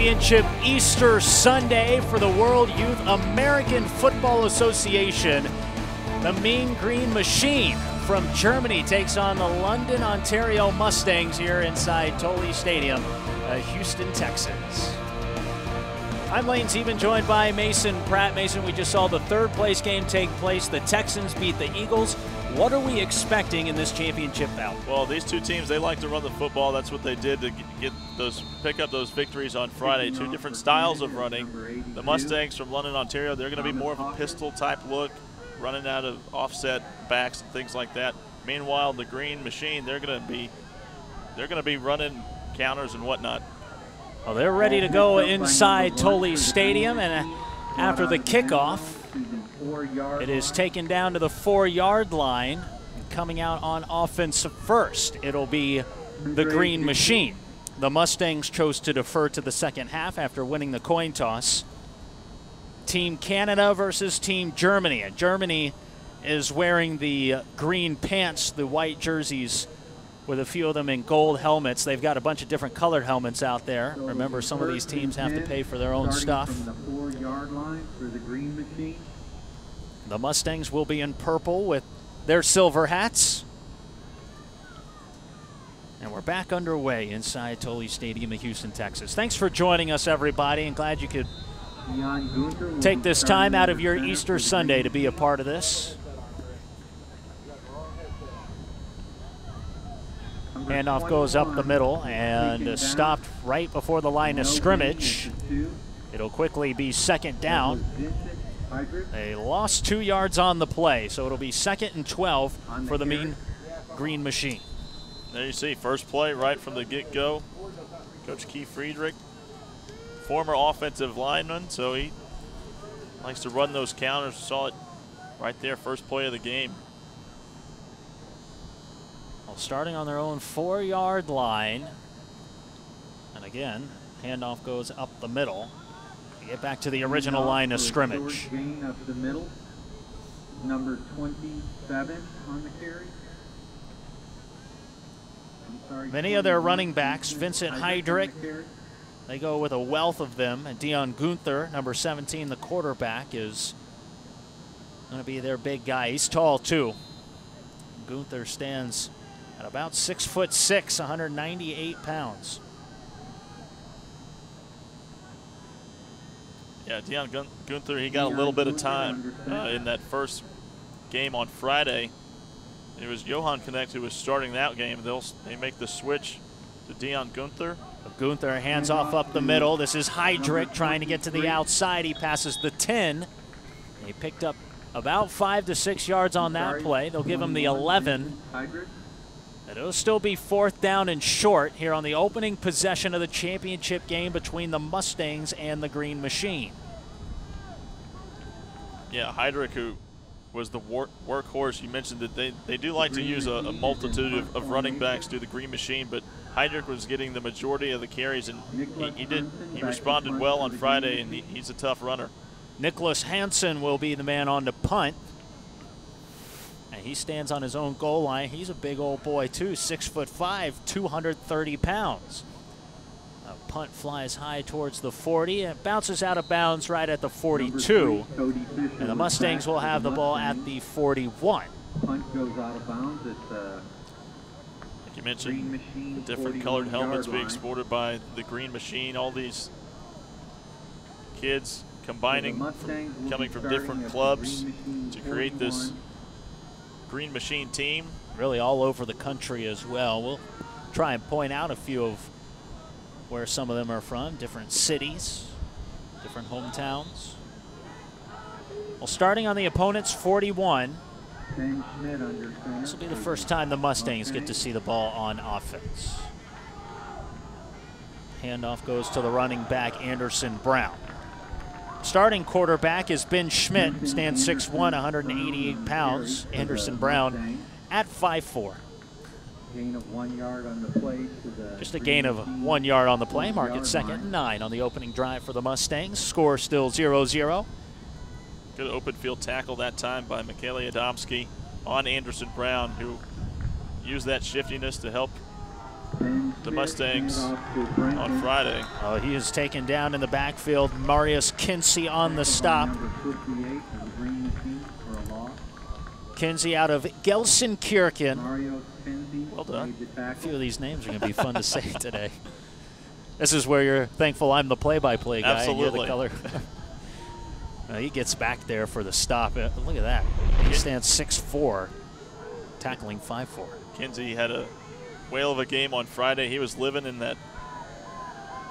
Championship Easter Sunday for the World Youth American Football Association. The Mean Green Machine from Germany takes on the London, Ontario Mustangs here inside Tolly Stadium, Houston, Texas. I'm Lane Zeman, joined by Mason Pratt. Mason, we just saw the third place game take place. The Texans beat the Eagles. What are we expecting in this championship bout? Well, these two teams, they like to run the football. That's what they did to pick up those victories on Friday. Two different styles of running. The Mustangs from London, Ontario, they're going to be more of a pistol type look, running out of offset backs and things like that. Meanwhile, the Green Machine, they're going to be running counters and whatnot. Well, they're ready to go inside Tolly Stadium, and after the kickoff, it is taken down to the 4-yard line. Coming out on offense first, it'll be the Green Machine. The Mustangs chose to defer to the second half after winning the coin toss. Team Canada versus Team Germany. And Germany is wearing the green pants, the white jerseys, with a few of them in gold helmets. They've got a bunch of different colored helmets out there. Remember, some of these teams have to pay for their own stuff. From the 4-yard line for the Green Machine. The Mustangs will be in purple with their silver hats. And we're back underway inside Tolly Stadium in Houston, Texas. Thanks for joining us, everybody, and glad you could take this time out of your Easter Sunday to be a part of this. Handoff goes up the middle and stopped right before the line of scrimmage. It'll quickly be second down. They lost 2 yards on the play, so it'll be 2nd and 12 for the Mean Green Machine. There you see, first play right from the get-go. Coach Keith Friedrich, former offensive lineman, so he likes to run those counters. Saw it right there, first play of the game. Well, starting on their own 4-yard line. And again, handoff goes up the middle. Get back to the original line of scrimmage. Gain up the middle. Number 27 on the carry. Many of their running backs, Vincent Heydrich, they go with a wealth of them. And Dion Gunther, number 17, the quarterback, is going to be their big guy. He's tall, too. Gunther stands at about 6'6", 198 pounds. Yeah, Dion Gunther, he got a little bit of time in that first game on Friday. It was Johan Connect who was starting that game. They make the switch to Dion Gunther. Gunther hands off up the middle. This is Heydrich trying to get to the outside. He passes the 10. He picked up about 5 to 6 yards on that play. They'll give him the 11. And it'll still be 4th down and short here on the opening possession of the championship game between the Mustangs and the Green Machine. Yeah, Heydrich, who was the workhorse. You mentioned that they do like to use a multitude of running backs through the Green Machine, but Heydrich was getting the majority of the carries, and he responded well on Friday, and he's a tough runner. Nicholas Hansen will be the man on the punt. And he stands on his own goal line. He's a big old boy, too, 6'5", 230 pounds. A punt flies high towards the 40 and bounces out of bounds right at the 42. And the Mustangs will have the ball at the 41. Punt goes out of bounds. It's like you mentioned, the different colored helmets being sported by the Green Machine. All these kids combining, coming from different clubs to create this Green Machine team. Really all over the country as well. We'll try and point out a few of where some of them are from, different cities, different hometowns. Well, starting on the opponent's 41, this will be the first time the Mustangs get to see the ball on offense. Handoff goes to the running back, Anderson Brown. Starting quarterback is Ben Schmidt, stands 6'1", 188 pounds. Anderson Brown at 5'4". Gain of 1 yard on the play. Just a gain of 1 yard on the play. Mark it 2nd and 9 on the opening drive for the Mustangs. Score still 0-0. Good open field tackle that time by Michele Adamski on Anderson Brown, who used that shiftiness to help the Mustangs on Friday. He is taken down in the backfield. Marius Kinsey on the stop. Kinsey out of Gelsenkirchen. Well done. A few of these names are going to be fun to say today. This is where you're thankful I'm the play-by-play guy. Absolutely. And you're the color. He gets back there for the stop. Look at that. He stands 6'4", tackling 5'4". Kinsey had a whale of a game on Friday. He was living in that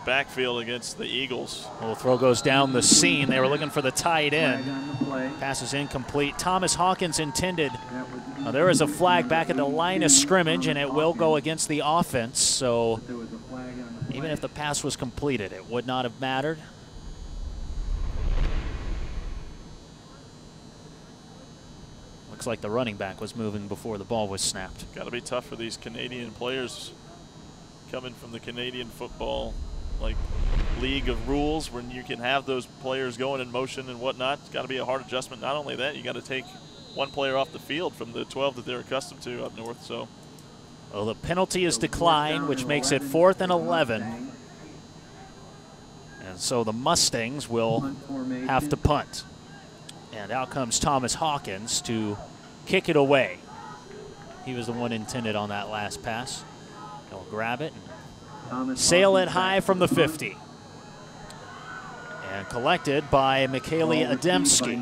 backfield against the Eagles. Little throw goes down the seam. They were looking for the tight end. Pass is incomplete. Thomas Hawkins intended. There is a flag back at the line of scrimmage, and it will go against the offense. So even if the pass was completed, it would not have mattered. Looks like the running back was moving before the ball was snapped. Got to be tough for these Canadian players coming from the Canadian football league of rules when you can have those players going in motion and whatnot. It's got to be a hard adjustment. Not only that, you got to take one player off the field from the 12 that they're accustomed to up north. So, well, the penalty is declined, which makes it 4th and 11. And so the Mustangs will have to punt. And out comes Thomas Hawkins to kick it away. He was the one intended on that last pass. He'll grab it and sail it high from the 50. And collected by Michael Ademski.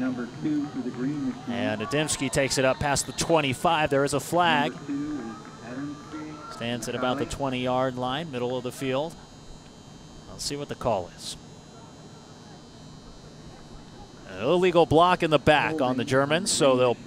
And Ademski takes it up past the 25. There is a flag. Stands at about the 20-yard line, middle of the field. Let's see what the call is. An illegal block in the back on the Germans, so they'll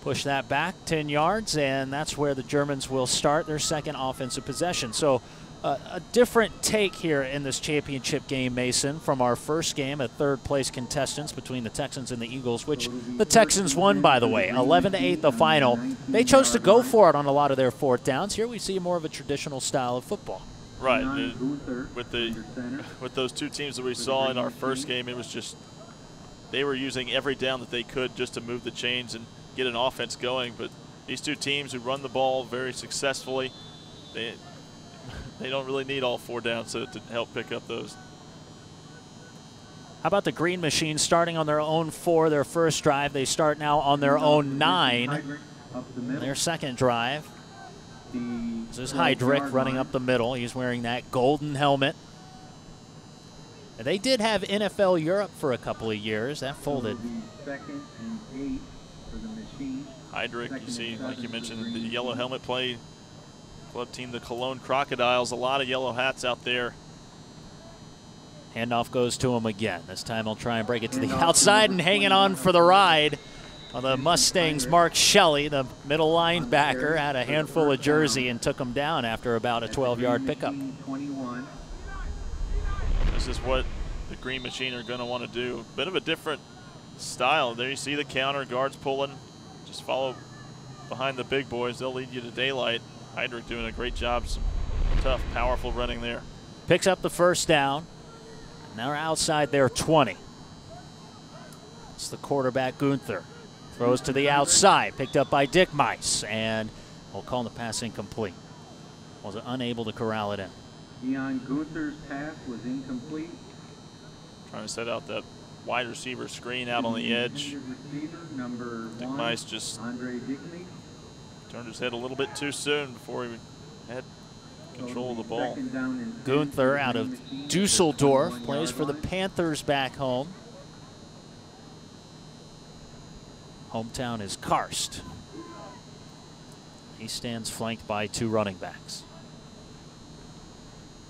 push that back 10 yards, and that's where the Germans will start their second offensive possession. So a different take here in this championship game, Mason, from our first game at third-place contestants between the Texans and the Eagles, which the Texans won, by the way, 11-8 the final. They chose to go for it on a lot of their fourth downs. Here we see more of a traditional style of football. Right. With those two teams that we saw in our first game, it was just they were using every down that they could just to move the chains and get an offense going. But these two teams who run the ball very successfully, they don't really need all 4 downs to help pick up those. How about the Green Machine starting on their own 4, their first drive? They start now on their own 9, their second drive. This is Heydrich running up the middle. He's wearing that golden helmet. And they did have NFL Europe for a couple of years. That folded. Heydrich, you see, like you mentioned, the yellow helmet play. Club team, the Cologne Crocodiles, a lot of yellow hats out there. Handoff goes to him again. This time he'll try and break it to the outside, and hanging on for the ride on the Mustangs, Mark Shelley, the middle linebacker, had a handful of jersey and took him down after about a 12-yard pickup. This is what the Green Machine are going to want to do. Bit of a different style. There you see the counter, guards pulling. Just follow behind the big boys. They'll lead you to daylight. Heydrich doing a great job. Some tough, powerful running there. Picks up the first down. Now we're outside their 20. It's the quarterback, Gunther. Throws to the outside, picked up by Dick Mice, and we'll call the pass incomplete. Was unable to corral it in. Dion Gunther's pass was incomplete. Trying to set out that wide receiver screen out on the edge. Dick Mice just turned his head a little bit too soon before he had control of the ball. Gunther out of Dusseldorf, plays for the Panthers back home. Hometown is Karst. He stands flanked by 2 running backs.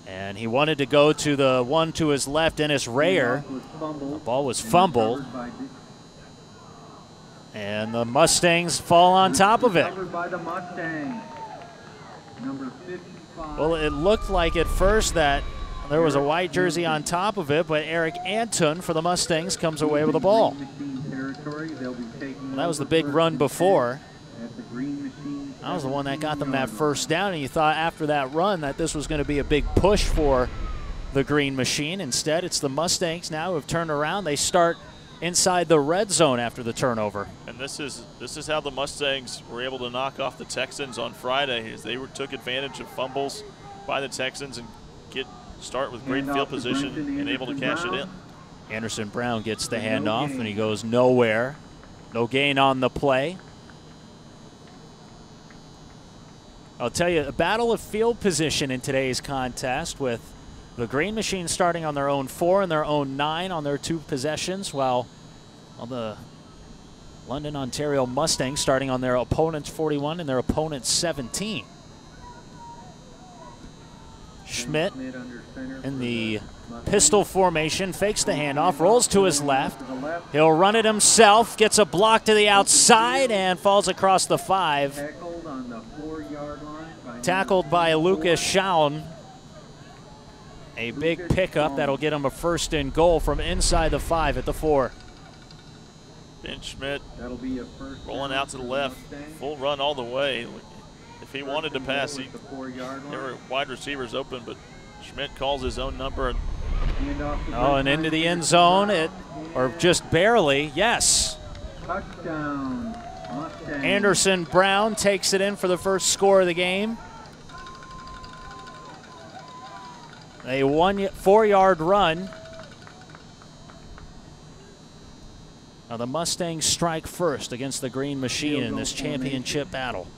And he wanted to go to the one to his left, Ennis Rayer. The ball was fumbled. And the Mustangs fall on top of it. Well, it looked like at first that there was a white jersey on top of it, but Eric Anton for the Mustangs comes away with the ball. Well, that was the big run before. That was the one that got them that first down, and you thought after that run that this was going to be a big push for the Green Machine. Instead, it's the Mustangs now who have turned around. They start inside the red zone after the turnover. And this is how the Mustangs were able to knock off the Texans on Friday, as they took advantage of fumbles by the Texans and start with great field position and able to cash it in. Anderson Brown gets the handoff, and he goes nowhere. No gain on the play. I'll tell you, a battle of field position in today's contest, with the Green Machine starting on their own 4 and their own 9 on their 2 possessions, while the London, Ontario Mustangs starting on their opponent's 41 and their opponent's 17. Schmidt in the pistol formation, fakes the handoff, rolls to his left. He'll run it himself, gets a block to the outside, and falls across the 5. Tackled by Lucas Schauen. A big pickup that'll get him a 1st and goal from inside the 5 at the 4. Ben Schmidt rolling out to the left, full run all the way. If he wanted to pass, there were wide receivers open, but Schmidt calls his own number. Oh, and into the end zone, or just barely, yes. Touchdown, Mustang. Anderson Brown takes it in for the first score of the game. A 4-yard run. Now the Mustangs strike first against the Green Machine in this championship battle.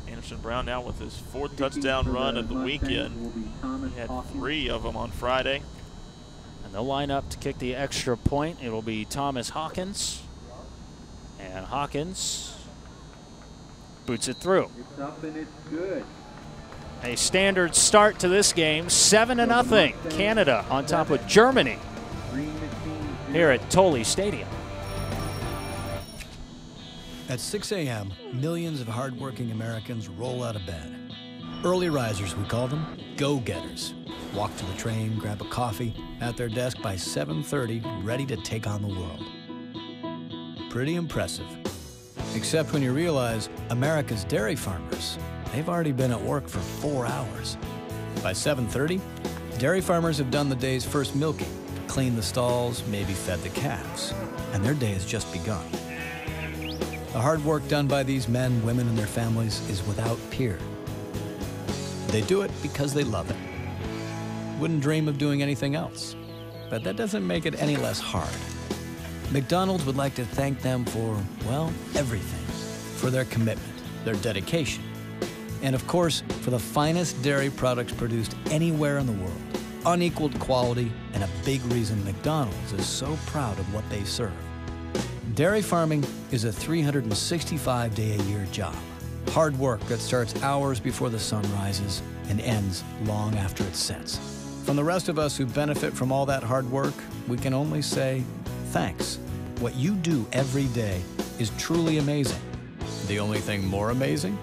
Anderson Brown now with his 4th touchdown run of the weekend. He had 3 of them on Friday. And they'll line up to kick the extra point. It'll be Thomas Hawkins. And Hawkins boots it through. It's up and it's good. A standard start to this game, 7-0. Canada on top of Germany here at Tolly Stadium. At 6 a.m., millions of hardworking Americans roll out of bed. Early risers, we call them, go-getters. Walk to the train, grab a coffee, at their desk by 7:30, ready to take on the world. Pretty impressive. Except when you realize America's dairy farmers, they've already been at work for 4 hours. By 7:30, dairy farmers have done the day's first milking, cleaned the stalls, maybe fed the calves, and their day has just begun. The hard work done by these men, women, and their families is without peer. They do it because they love it. Wouldn't dream of doing anything else, but that doesn't make it any less hard. McDonald's would like to thank them for, well, everything. For their commitment, their dedication, and of course, for the finest dairy products produced anywhere in the world. Unequaled quality, and a big reason McDonald's is so proud of what they serve. Dairy farming is a 365-day-a-year job. Hard work that starts hours before the sun rises and ends long after it sets. From the rest of us who benefit from all that hard work, we can only say thanks. What you do every day is truly amazing. The only thing more amazing?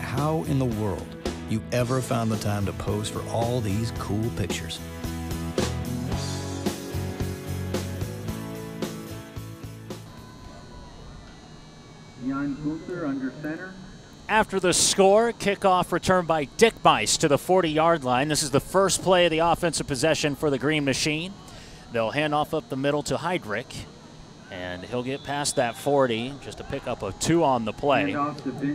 How in the world you ever found the time to pose for all these cool pictures. Jan Gunther under center. After the score, kickoff returned by Dick Meis to the 40-yard line. This is the first play of the offensive possession for the Green Machine. They'll hand off up the middle to Heydrich, and he'll get past that 40, just a pickup of 2 on the play.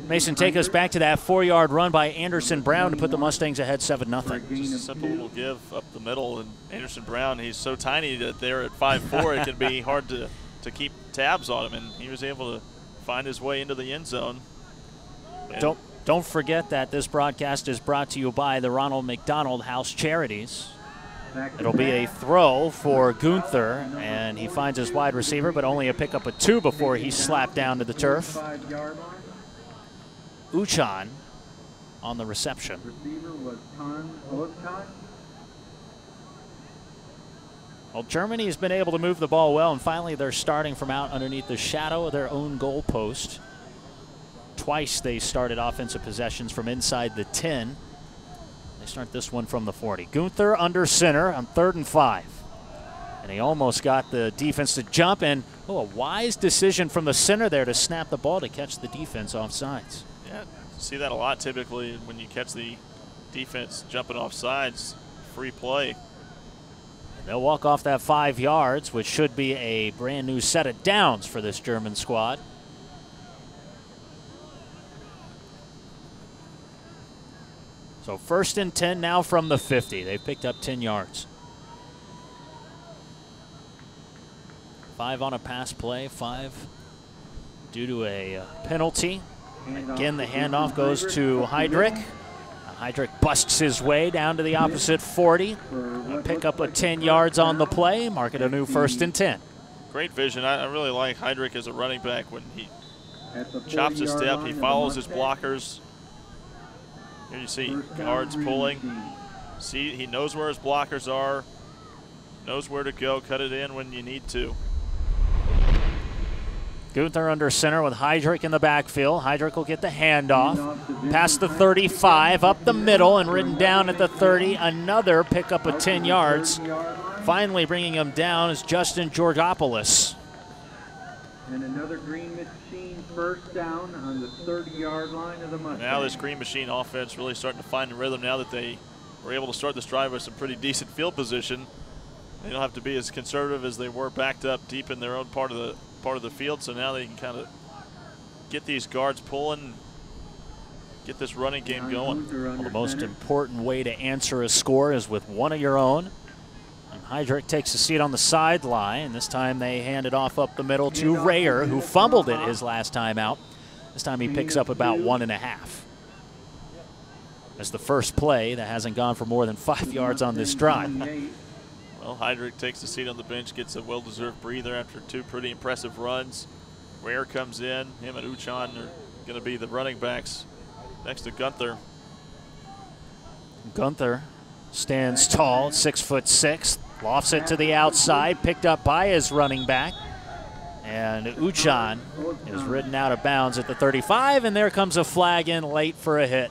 Mason, take us back to that 4-yard run by Anderson Brown to put the Mustangs ahead 7-0. Just a simple little give up the middle, and Anderson Brown, he's so tiny that there at 5'4", it can be hard to keep tabs on him, and he was able to find his way into the end zone. Don't forget that this broadcast is brought to you by the Ronald McDonald House Charities. It'll be a throw for Gunther, and he finds his wide receiver, but only a pickup of 2 before he's slapped down to the turf. Uchan on the reception. Receiver was Tan. Well, Germany has been able to move the ball well, and finally they're starting from out underneath the shadow of their own goal post. Twice they started offensive possessions from inside the 10. They start this one from the 40. Gunther under center on 3rd and 5. And he almost got the defense to jump, and a wise decision from the center there to snap the ball to catch the defense off sides. Yeah, see that a lot typically when you catch the defense jumping off sides, free play. And they'll walk off that 5 yards, which should be a brand new set of downs for this German squad. So 1st and 10 now from the 50. They picked up 10 yards. 5 on a pass play, 5 due to a penalty. Again, the handoff goes to Heidrich. Heidrich busts his way down to the opposite 40. Pick up a 10 yards on the play, mark it a new 1st and 10. Great vision. I really like Heidrich as a running back. When he chops his step, he follows his blockers. Here you see guards pulling. See, he knows where his blockers are, knows where to go, cut it in when you need to. Gunther under center with Heidrich in the backfield. Heidrich will get the handoff. Past the 35, up the middle, and ridden down at the 30. Another pickup of 10 yards. Finally bringing him down is Justin Georgopoulos. And another Green Machine 1st down on the 30-yard line of the Mustangs. Now this Green Machine offense really starting to find the rhythm now that they were able to start this drive with some pretty decent field position. They don't have to be as conservative as they were backed up deep in their own part of the field, so now they can kind of get these guards pulling, get this running game going. Well, the most important way to answer a score is with one of your own. And Heidrich takes a seat on the sideline. This time they hand it off up the middle to Rayer, who fumbled it his last time out. This time he picks up about 1.5. That's the first play that hasn't gone for more than 5 yards on this drive. Well, Heidrich takes a seat on the bench, gets a well-deserved breather after 2 pretty impressive runs. Rayer comes in. Him and Uchan are going to be the running backs next to Gunther. Gunther stands tall, 6'6", lofts it to the outside, picked up by his running back. And Uchan is ridden out of bounds at the 35, and there comes a flag in late for a hit.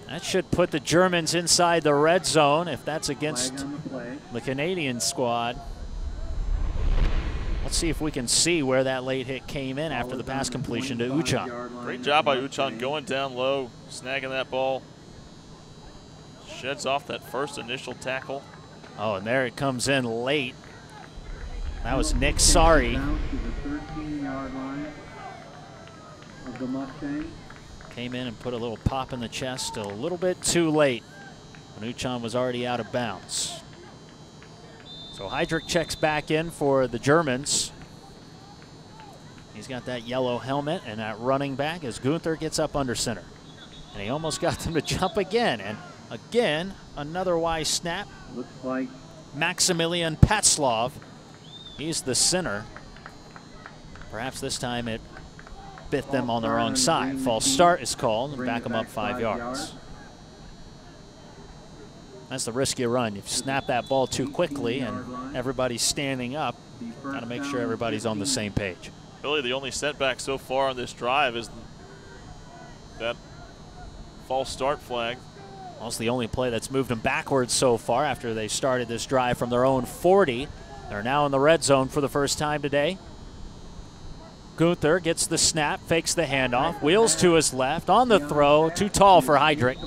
That should put the Germans inside the red zone if that's against the Canadian squad. Let's see if we can see where that late hit came in after the pass completion to Uchan. Great job by Uchan going down low, snagging that ball. Sheds off that first initial tackle. Oh, and there it comes in late. That was Nick Sari. Came in and put a little pop in the chest a little bit too late when Uchan was already out of bounds. So Heidrich checks back in for the Germans. He's got that yellow helmet and that running back as Gunther gets up under center. And he almost got them to jump again. And again, another wise snap. Looks like Maximilian Patslov. He's the center. Perhaps this time it bit them on the wrong side. False start is called and back them up 5 yards. That's the risk you run. If you snap that ball too quickly and everybody's standing up, got to make sure everybody's on the same page. Really, the only setback so far on this drive is that false start flag. Almost the only play that's moved them backwards so far after they started this drive from their own 40. They're now in the red zone for the first time today. Gunther gets the snap, fakes the handoff, wheels to his left, on the throw, too tall for Heidrich.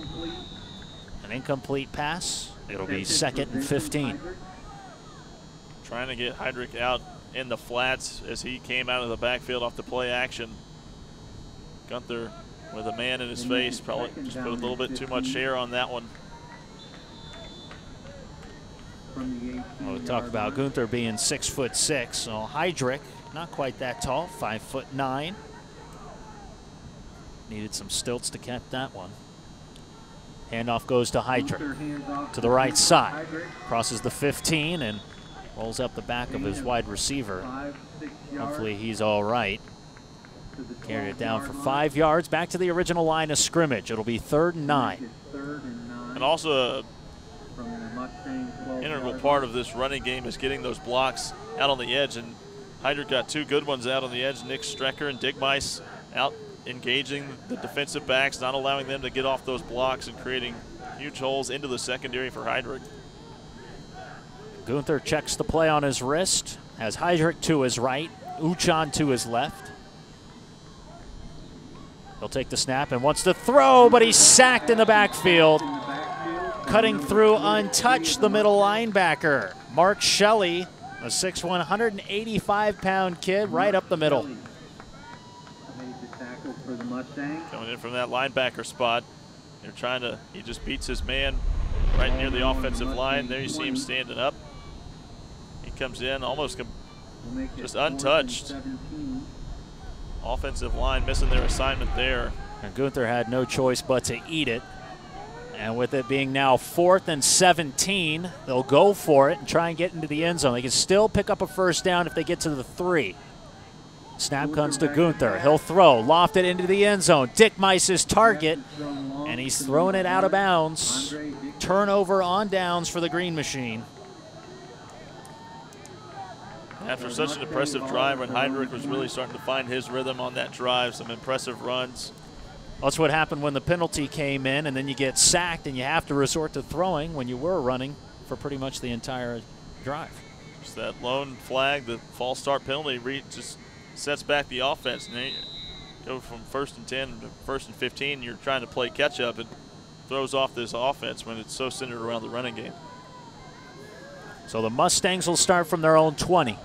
An incomplete pass. It'll be 2nd and 15. Trying to get Heidrich out in the flats as he came out of the backfield off the play action. Gunther with a man in his face, probably just put a little bit too much air on that one. Well, we talked about Gunther being 6'6", so Heidrich not quite that tall, 5'9". Needed some stilts to catch that one. Handoff goes to Heidrich to the right side. Crosses the 15 and rolls up the back of his wide receiver. Hopefully he's all right. Carried it down for 5 yards. Back to the original line of scrimmage. It'll be 3rd and 9. And also an integral part of this running game is getting those blocks out on the edge. And Heidrich got 2 good ones out on the edge. Nick Strecker and Digmeis out engaging the defensive backs, not allowing them to get off those blocks and creating huge holes into the secondary for Heidrich. Gunther checks the play on his wrist, has Heidrich to his right, Uchan to his left. He'll take the snap and wants to throw, but he's sacked in the backfield. Cutting through untouched, the middle linebacker, Mark Shelley, a 6'1", 185-pound kid, right up the middle. Mustang. Coming in from that linebacker spot. They're trying to, he just beats his man right near the offensive line. There you see him standing up. He comes in almost just untouched. Offensive line missing their assignment there. And Gunther had no choice but to eat it. And with it being now 4th and 17, they'll go for it and try and get into the end zone. They can still pick up a first down if they get to the 3. Snap comes to Gunther. He'll throw, loft it into the end zone. Dick Meiss's target, and he's throwing it out of bounds. Turnover on downs for the Green Machine. After such an impressive drive, when Heinrich was really starting to find his rhythm on that drive, some impressive runs. That's what happened when the penalty came in, and then you get sacked and you have to resort to throwing when you were running for pretty much the entire drive. Just that lone flag, the false start penalty, just sets back the offense. And they go from 1st and 10 to 1st and 15. You're trying to play catch up and throws off this offense when it's so centered around the running game. So the Mustangs will start from their own 20.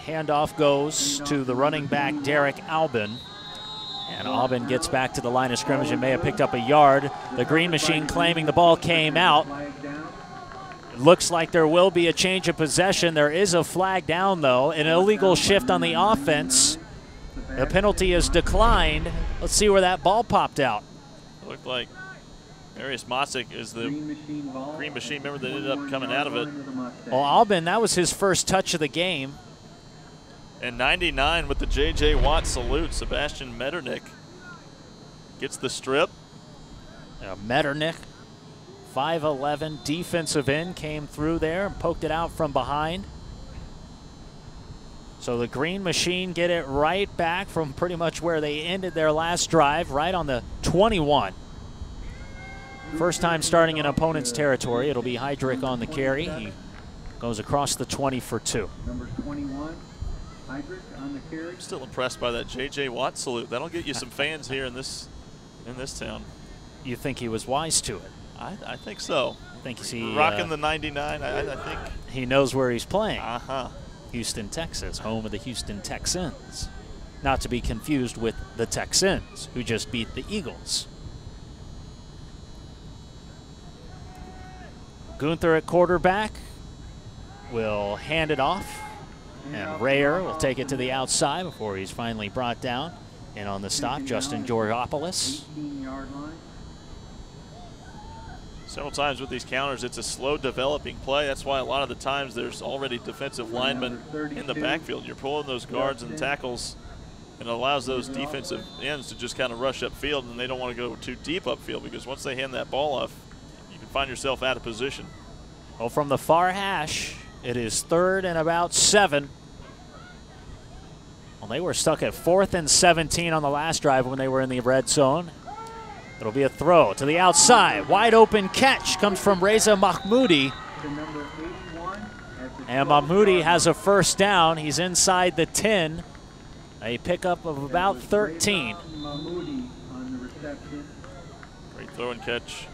Handoff goes to the running back, Derek Albin. And Albin gets back to the line of scrimmage and may have picked up a yard. The Green Machine claiming the ball came out. It looks like there will be a change of possession. There is a flag down, though. An illegal shift on the offense. The penalty is declined. Let's see where that ball popped out. It looked like Marius Mosik is the Green Machine member that ended up coming out of it. Well, Albin, that was his first touch of the game. And 99 with the J.J. Watt salute. Sebastian Metternich gets the strip. Metternich, 5'11", defensive end, came through there and poked it out from behind. So the Green Machine get it right back from pretty much where they ended their last drive, right on the 21. First time starting in opponent's territory. It'll be Heydrich on the carry. He goes across the 20 for 2. Number 21. On the carry. Still impressed by that J.J. Watt salute. That'll get you some fans here in this town. You think he was wise to it? I think so. I think he rocking the 99. I think he knows where he's playing. Uh-huh. Houston, Texas, home of the Houston Texans. Not to be confused with the Texans, who just beat the Eagles. Gunther at quarterback will hand it off. And Rayer will take it to the outside before he's finally brought down. And on the stop, Justin Georgopoulos. Several times with these counters, it's a slow developing play. That's why a lot of the times there's already defensive linemen in the backfield. You're pulling those guards and tackles, and it allows those defensive ends to just kind of rush upfield, and they don't want to go too deep upfield because once they hand that ball off, you can find yourself out of position. Well, from the far hash, it is 3rd and about 7. Well, they were stuck at 4th and 17 on the last drive when they were in the red zone. It'll be a throw to the outside. Wide open catch comes from Reza Mahmoudi. And Mahmoudi has a first down. He's inside the 10. A pickup of about 13. Great throw and catch.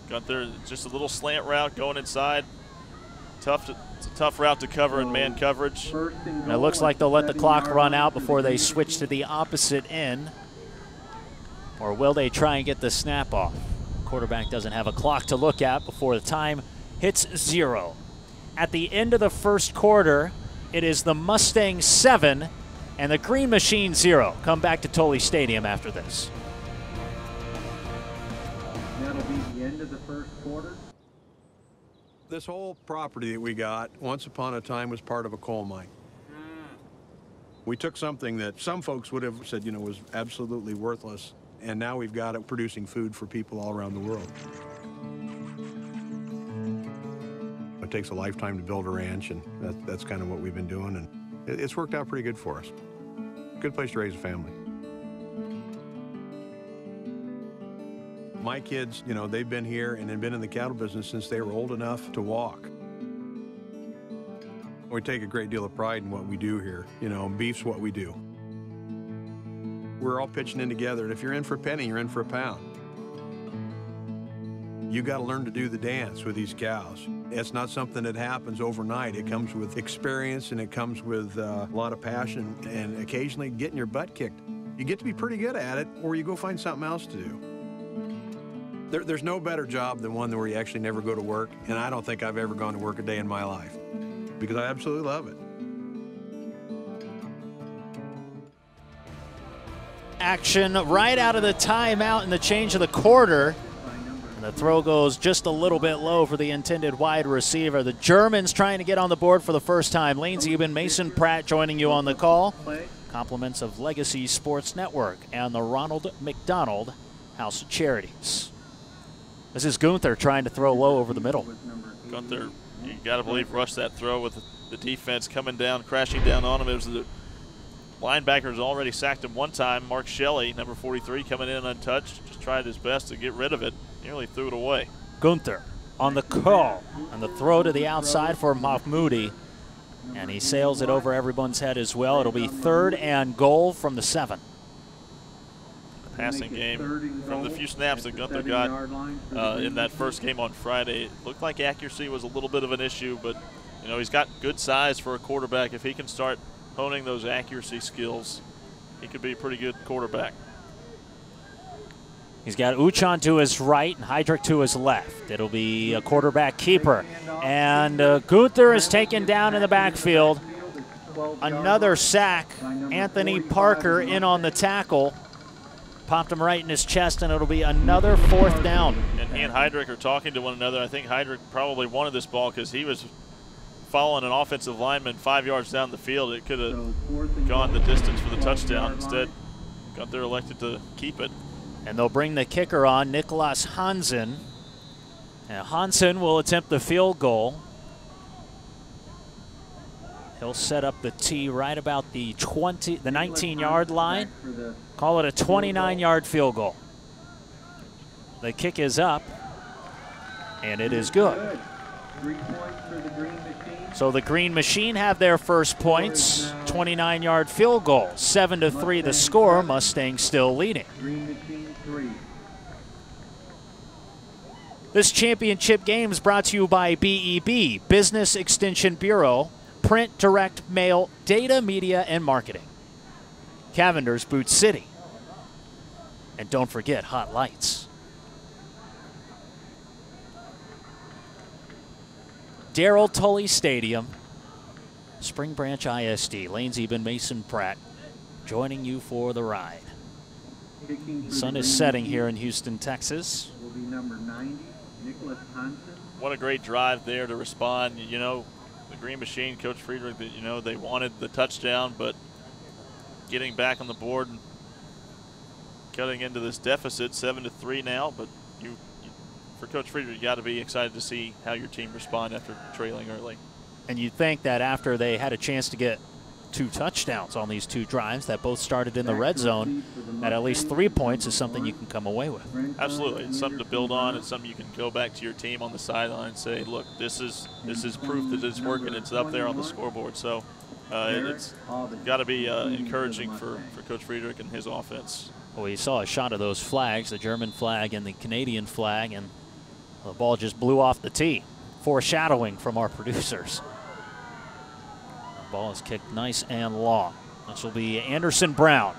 Gunther, just a little slant route going inside. It's a tough route to cover in man coverage. And it looks like they'll let the clock run out before they switch to the opposite end. Or will they try and get the snap off? Quarterback doesn't have a clock to look at before the time hits 0. At the end of the first quarter, it is the Mustangs 7 and the Green Machine 0. Come back to Tolly Stadium after this. That'll be the end of the first quarter. This whole property that we got, once upon a time, was part of a coal mine. We took something that some folks would have said, was absolutely worthless, and now we've got it producing food for people all around the world. It takes a lifetime to build a ranch, and that's kind of what we've been doing, and it's worked out pretty good for us. Good place to raise a family. My kids, they've been here and have been in the cattle business since they were old enough to walk. We take a great deal of pride in what we do here. Beef's what we do. We're all pitching in together, and if you're in for a penny, you're in for a pound. You got to learn to do the dance with these cows. It's not something that happens overnight. It comes with experience, and it comes with a lot of passion and occasionally getting your butt kicked. You get to be pretty good at it, or you go find something else to do. There's no better job than one where you actually never go to work, and I don't think I've ever gone to work a day in my life because I absolutely love it. Action right out of the timeout and the change of the quarter. And the throw goes just a little bit low for the intended wide receiver. The Germans trying to get on the board for the first time. Lane Zeben, Mason Pratt joining you on the call. Compliments of Legacy Sports Network and the Ronald McDonald House of Charities. This is Gunther trying to throw low over the middle. Gunther, you got to believe, rushed that throw with the defense coming down, crashing down on him. It was the linebackers already sacked him one time. Mark Shelley, number 43, coming in untouched, just tried his best to get rid of it. Nearly threw it away. Gunther on the call, and the throw to the outside for Mahmoudi. And he sails it over everyone's head as well. It'll be 3rd and goal from the 7. The passing game, from the few snaps that Gunther got in that first game on Friday, it looked like accuracy was a little bit of an issue, but you know, he's got good size for a quarterback. If he can start honing those accuracy skills, he could be a pretty good quarterback. He's got Uchon to his right and Heidrich to his left. It'll be a quarterback keeper. And Gunther is taken down in the backfield. Another sack. Anthony Parker in on the tackle. Popped him right in his chest, and it'll be another 4th down. And he and Heidrich are talking to one another. I think Heidrich probably wanted this ball because he was following an offensive lineman 5 yards down the field. It could have gone the distance for the touchdown. Instead, Gunther elected to keep it. And they'll bring the kicker on, Nicholas Hansen. And Hansen will attempt the field goal. He'll set up the tee right about the 19-yard line. Call it a 29-yard field goal. The kick is up, and it is good. 3 points for the Green Machine. So the Green Machine have their first points. 29-yard field goal. 7-3 the score. Mustangs still leading. Green Machine 3. This championship game is brought to you by BEB, Business Extension Bureau, print, direct mail, data, media, and marketing. Cavender's Boot City. And don't forget Hot Lights. Darrell Tully Stadium, Spring Branch ISD, Lane Zeben, Mason Pratt, joining you for the ride. The sun is setting here in Houston, Texas. Will be number 90, Nicholas Hansen. What a great drive there to respond. You know, the Green Machine, Coach Friedrich, you know, they wanted the touchdown, but getting back on the board and cutting into this deficit, 7-3 now. But for Coach Friedrich, you got to be excited to see how your team respond after trailing early. And you'd think that after they had a chance to get 2 touchdowns on these 2 drives that both started in the red zone, that at least 3 points is something you can come away with. Absolutely. It's something to build on. It's something you can go back to your team on the sideline and say, look, this is proof that it's working. It's up there on the scoreboard. So it's got to be encouraging for Coach Friedrich and his offense. Well, we saw a shot of those flags, the German flag and the Canadian flag, and the ball just blew off the tee. Foreshadowing from our producers. The ball is kicked nice and long. This will be Anderson Brown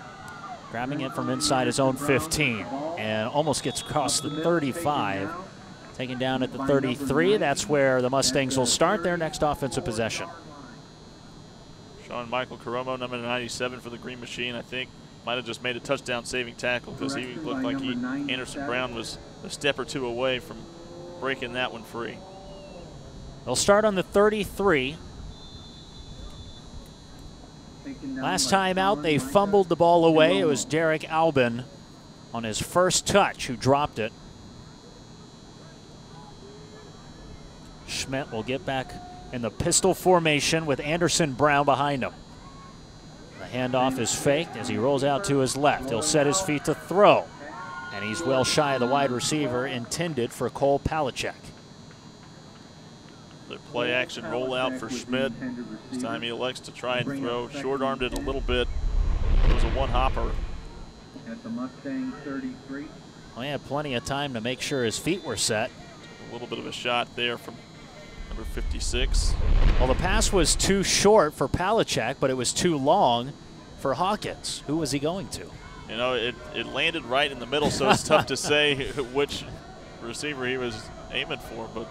grabbing it from inside his own 15 and almost gets across the 35. Taken down at the 33. That's where the Mustangs will start their next offensive possession. Sean Michael Coromo, number 97 for the Green Machine, I think might have just made a touchdown-saving tackle because he looked like Anderson Brown was a step or 2 away from breaking that one free. They'll start on the 33. Last time out, they fumbled the ball away. It was Derek Albin on his first touch who dropped it. Schmidt will get back in the pistol formation with Anderson Brown behind him. The handoff is faked as he rolls out to his left. He'll set his feet to throw, and he's well shy of the wide receiver intended for Cole Palachek. The play action rollout for Schmidt. This time he elects to try and throw. Short-armed it a little bit. It was a one-hopper. At the Mustang 33. Well, he had plenty of time to make sure his feet were set. A little bit of a shot there from number 56. Well, the pass was too short for Palachuk, but it was too long for Hawkins. Who was he going to? You know, it landed right in the middle, so it's tough to say which receiver he was aiming for, but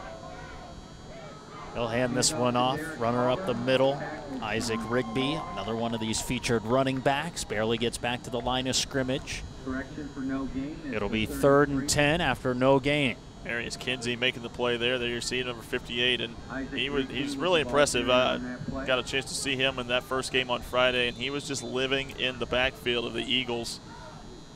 He'll hand this one off. Runner up the middle, Isaac Rigby, another one of these featured running backs, barely gets back to the line of scrimmage. Correction for no gain. It'll be 3rd and 10 after no gain. Arius Kinsey making the play there. There you see number 58, and he's really impressive. I got a chance to see him in that first game on Friday, and he was just living in the backfield of the Eagles.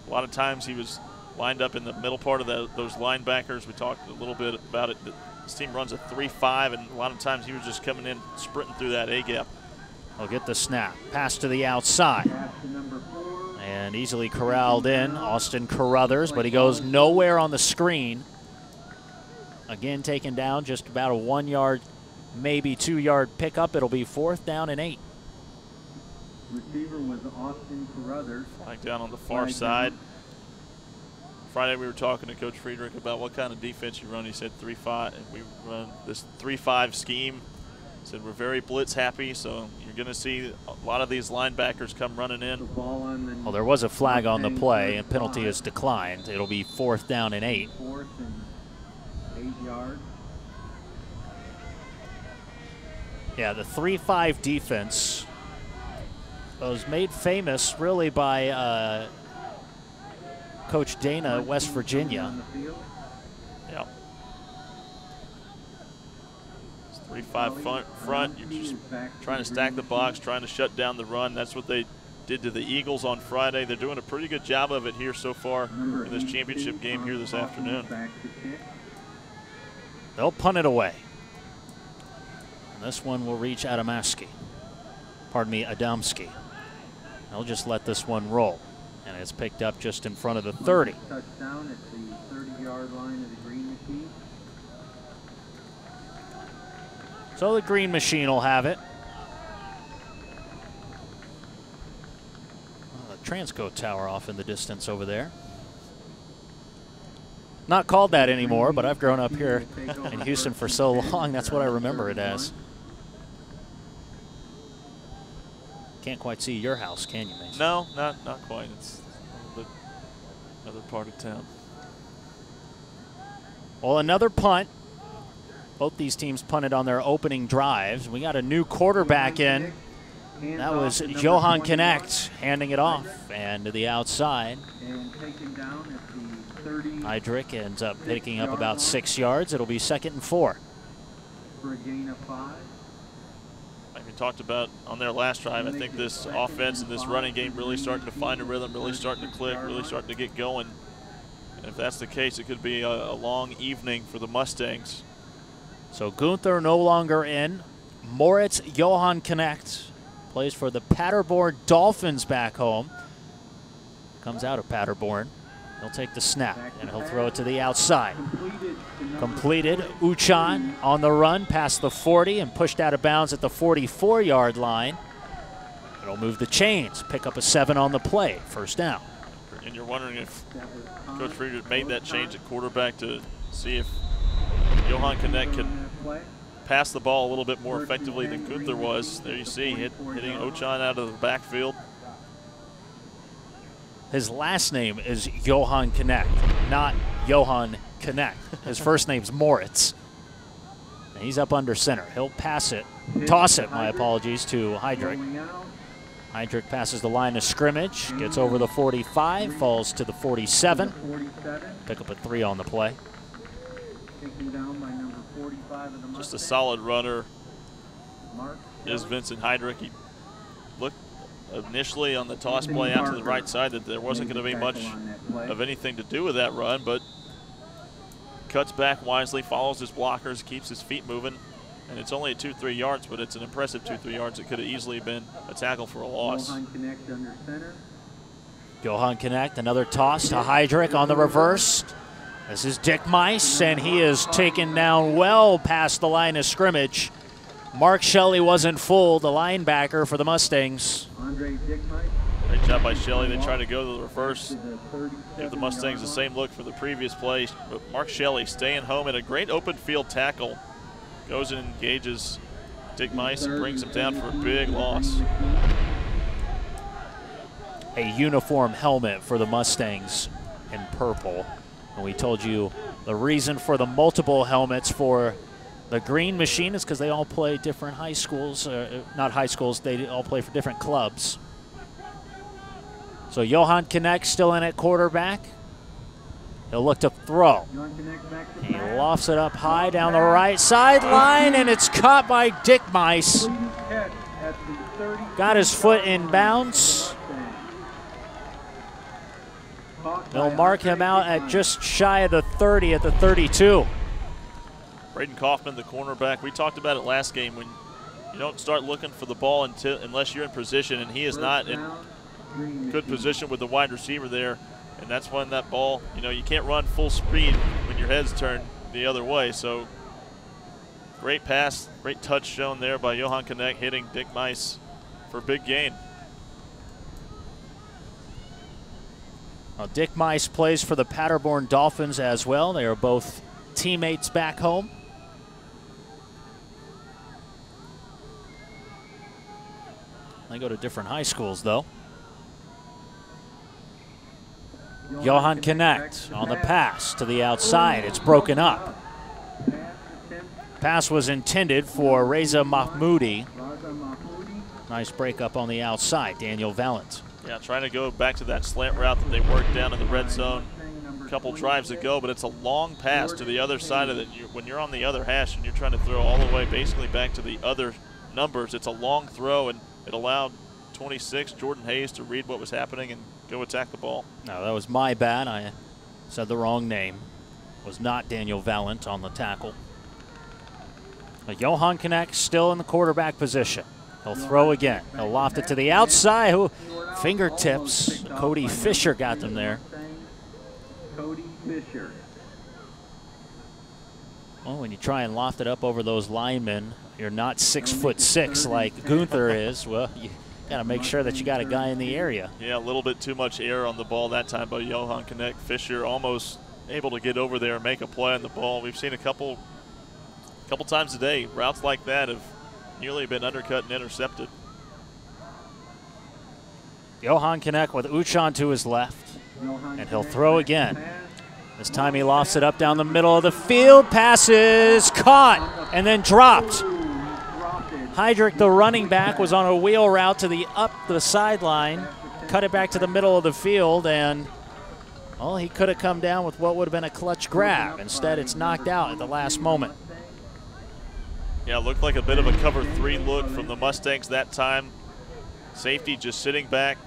A lot of times he was lined up in the middle part of those linebackers. We talked a little bit about it. This team runs a 3-5, and a lot of times he was just coming in, sprinting through that A-gap. He'll get the snap. Pass to the outside. And easily corralled in, Austin Carruthers, but he goes nowhere on the screen. Again, taken down, just about a 1 yard, maybe 2 yard pickup. It'll be 4th down and 8. Receiver was Austin Carruthers. Flag down on the far side. Friday we were talking to Coach Friedrich about what kind of defense you run. He said 3-5. We run this 3-5 scheme. He said we're very blitz happy, so you're going to see a lot of these linebackers come running in. Well, there was a flag on the play, and penalty is declined. It'll be 4th down and 8. 4th and 8 yards. Yeah, the 3-5 defense was made famous really by Coach Dana at West Virginia. Yeah. 3-5 front. You're just trying to stack the box, trying to shut down the run. That's what they did to the Eagles on Friday. They're doing a pretty good job of it here so far in this championship game here this afternoon. They'll punt it away. And this one will reach Adamski. Pardon me, Adamski. They'll just let this one roll. And it's picked up just in front of the 30. Touchdown at the 30-yard line of the Green Machine. So the Green Machine will have it. The Transco Tower off in the distance over there. Not called that anymore, but I've grown up here in Houston for so long, that's what I remember it as. Can't quite see your house, can you, Mason? No, not quite. It's another part of town. Well, another punt. Both these teams punted on their opening drives. We got a new quarterback in. That was Johan Connect handing it off. And to the outside. And taken down at the 30. Heydrich ends up picking up about 6 yards. It'll be 2nd and 4. For a gain of 5. Like we talked about on their last drive, I think this offense and this running game really starting to find a rhythm, really starting to click, really starting to get going. And if that's the case, it could be a long evening for the Mustangs. So Gunther no longer in. Moritz Johan Connect plays for the Paderborn Dolphins back home. Comes out of Paderborn. He'll take the snap, and he'll throw it to the outside. Completed. Uchan on the run past the 40 and pushed out of bounds at the 44-yard line. It'll move the chains, pick up a 7 on the play. 1st down. And you're wondering if Coach Friedrich made that change at quarterback to see if Johan Connect can pass the ball a little bit more effectively than Gunther was. There you see, hitting Uchan out of the backfield. His last name is Johan Connect, not Johan Connect. His first name's Moritz. And he's up under center. He'll pass it, toss it, my apologies, to Heydrich. Heydrich passes the line of scrimmage, gets over the 45, falls to the 47. Pick up a 3 on the play. Just a solid runner is Vincent Heydrich. He looked initially on the toss play out to the right side that there wasn't going to be much of anything to do with that run, but cuts back wisely, follows his blockers, keeps his feet moving, and it's only at 2-3 yards, but it's an impressive 2-3 yards. It could have easily been a tackle for a loss. Johan Connect, another toss to Heydrich on the reverse. This is Dick Mice, and he is taken down well past the line of scrimmage. Mark Shelley wasn't fooled, the linebacker for the Mustangs. Great job by Shelley. They try to go to the reverse, give the Mustangs the same look for the previous play. But Mark Shelley staying home at a great open field tackle. Goes and engages Dick Mice and brings him down for a big loss. A uniform helmet for the Mustangs in purple. And we told you the reason for the multiple helmets for the Green Machine is because they all play different high schools. Not high schools, they all play for different clubs. So Johan Knecht still in at quarterback. He'll look to throw. He lofts it up high down the right sideline, and it's caught by Dick Mice. Got his foot in bounds. They'll mark him out at just shy of the 30 at the 32. Braden Kaufman, the cornerback. We talked about it last game when you don't start looking for the ball unless you're in position, and he is not in good position with the wide receiver there. And that's when that ball, you can't run full speed when your head's turned the other way. So great pass, great touch shown there by Johan Knecht, hitting Dick Mice for a big gain. Well, Dick Mice plays for the Paderborn Dolphins as well. They are both teammates back home. They go to different high schools, though. Johan Knecht on the pass to the outside. It's broken up. Pass was intended for Reza Mahmoudi. Nice breakup on the outside, Daniel Valent. Yeah, trying to go back to that slant route that they worked down in the red zone a couple drives ago, but it's a long pass to the other side of it. When you're on the other hash and you're trying to throw all the way basically back to the other numbers, it's a long throw, and it allowed 26, Jordan Hayes, to read what was happening and go attack the ball. No, that was my bad. I said the wrong name. It was not Daniel Valent on the tackle. But Johan Knecht still in the quarterback position. He'll throw again. He'll loft it to the outside. Fingertips. Cody Fisher got them there. Cody Fisher. Well, when you try and loft it up over those linemen, you're not 6'6" like Gunther is. Well, you got to make sure that you got a guy in the area. Yeah, a little bit too much air on the ball that time by Johan Knecht. Fisher almost able to get over there and make a play on the ball. We've seen a couple times today routes like that have nearly been undercut and intercepted. Johan Knecht with Uchan to his left, and he'll throw again. This time he lofts it up down the middle of the field. Passes caught and then dropped. Heydrich, the running back, was on a wheel route to up the sideline, cut it back to the middle of the field, and well, he could have come down with what would have been a clutch grab. Instead, it's knocked out at the last moment. Yeah, it looked like a bit of a cover 3 look from the Mustangs that time. Safety just sitting back.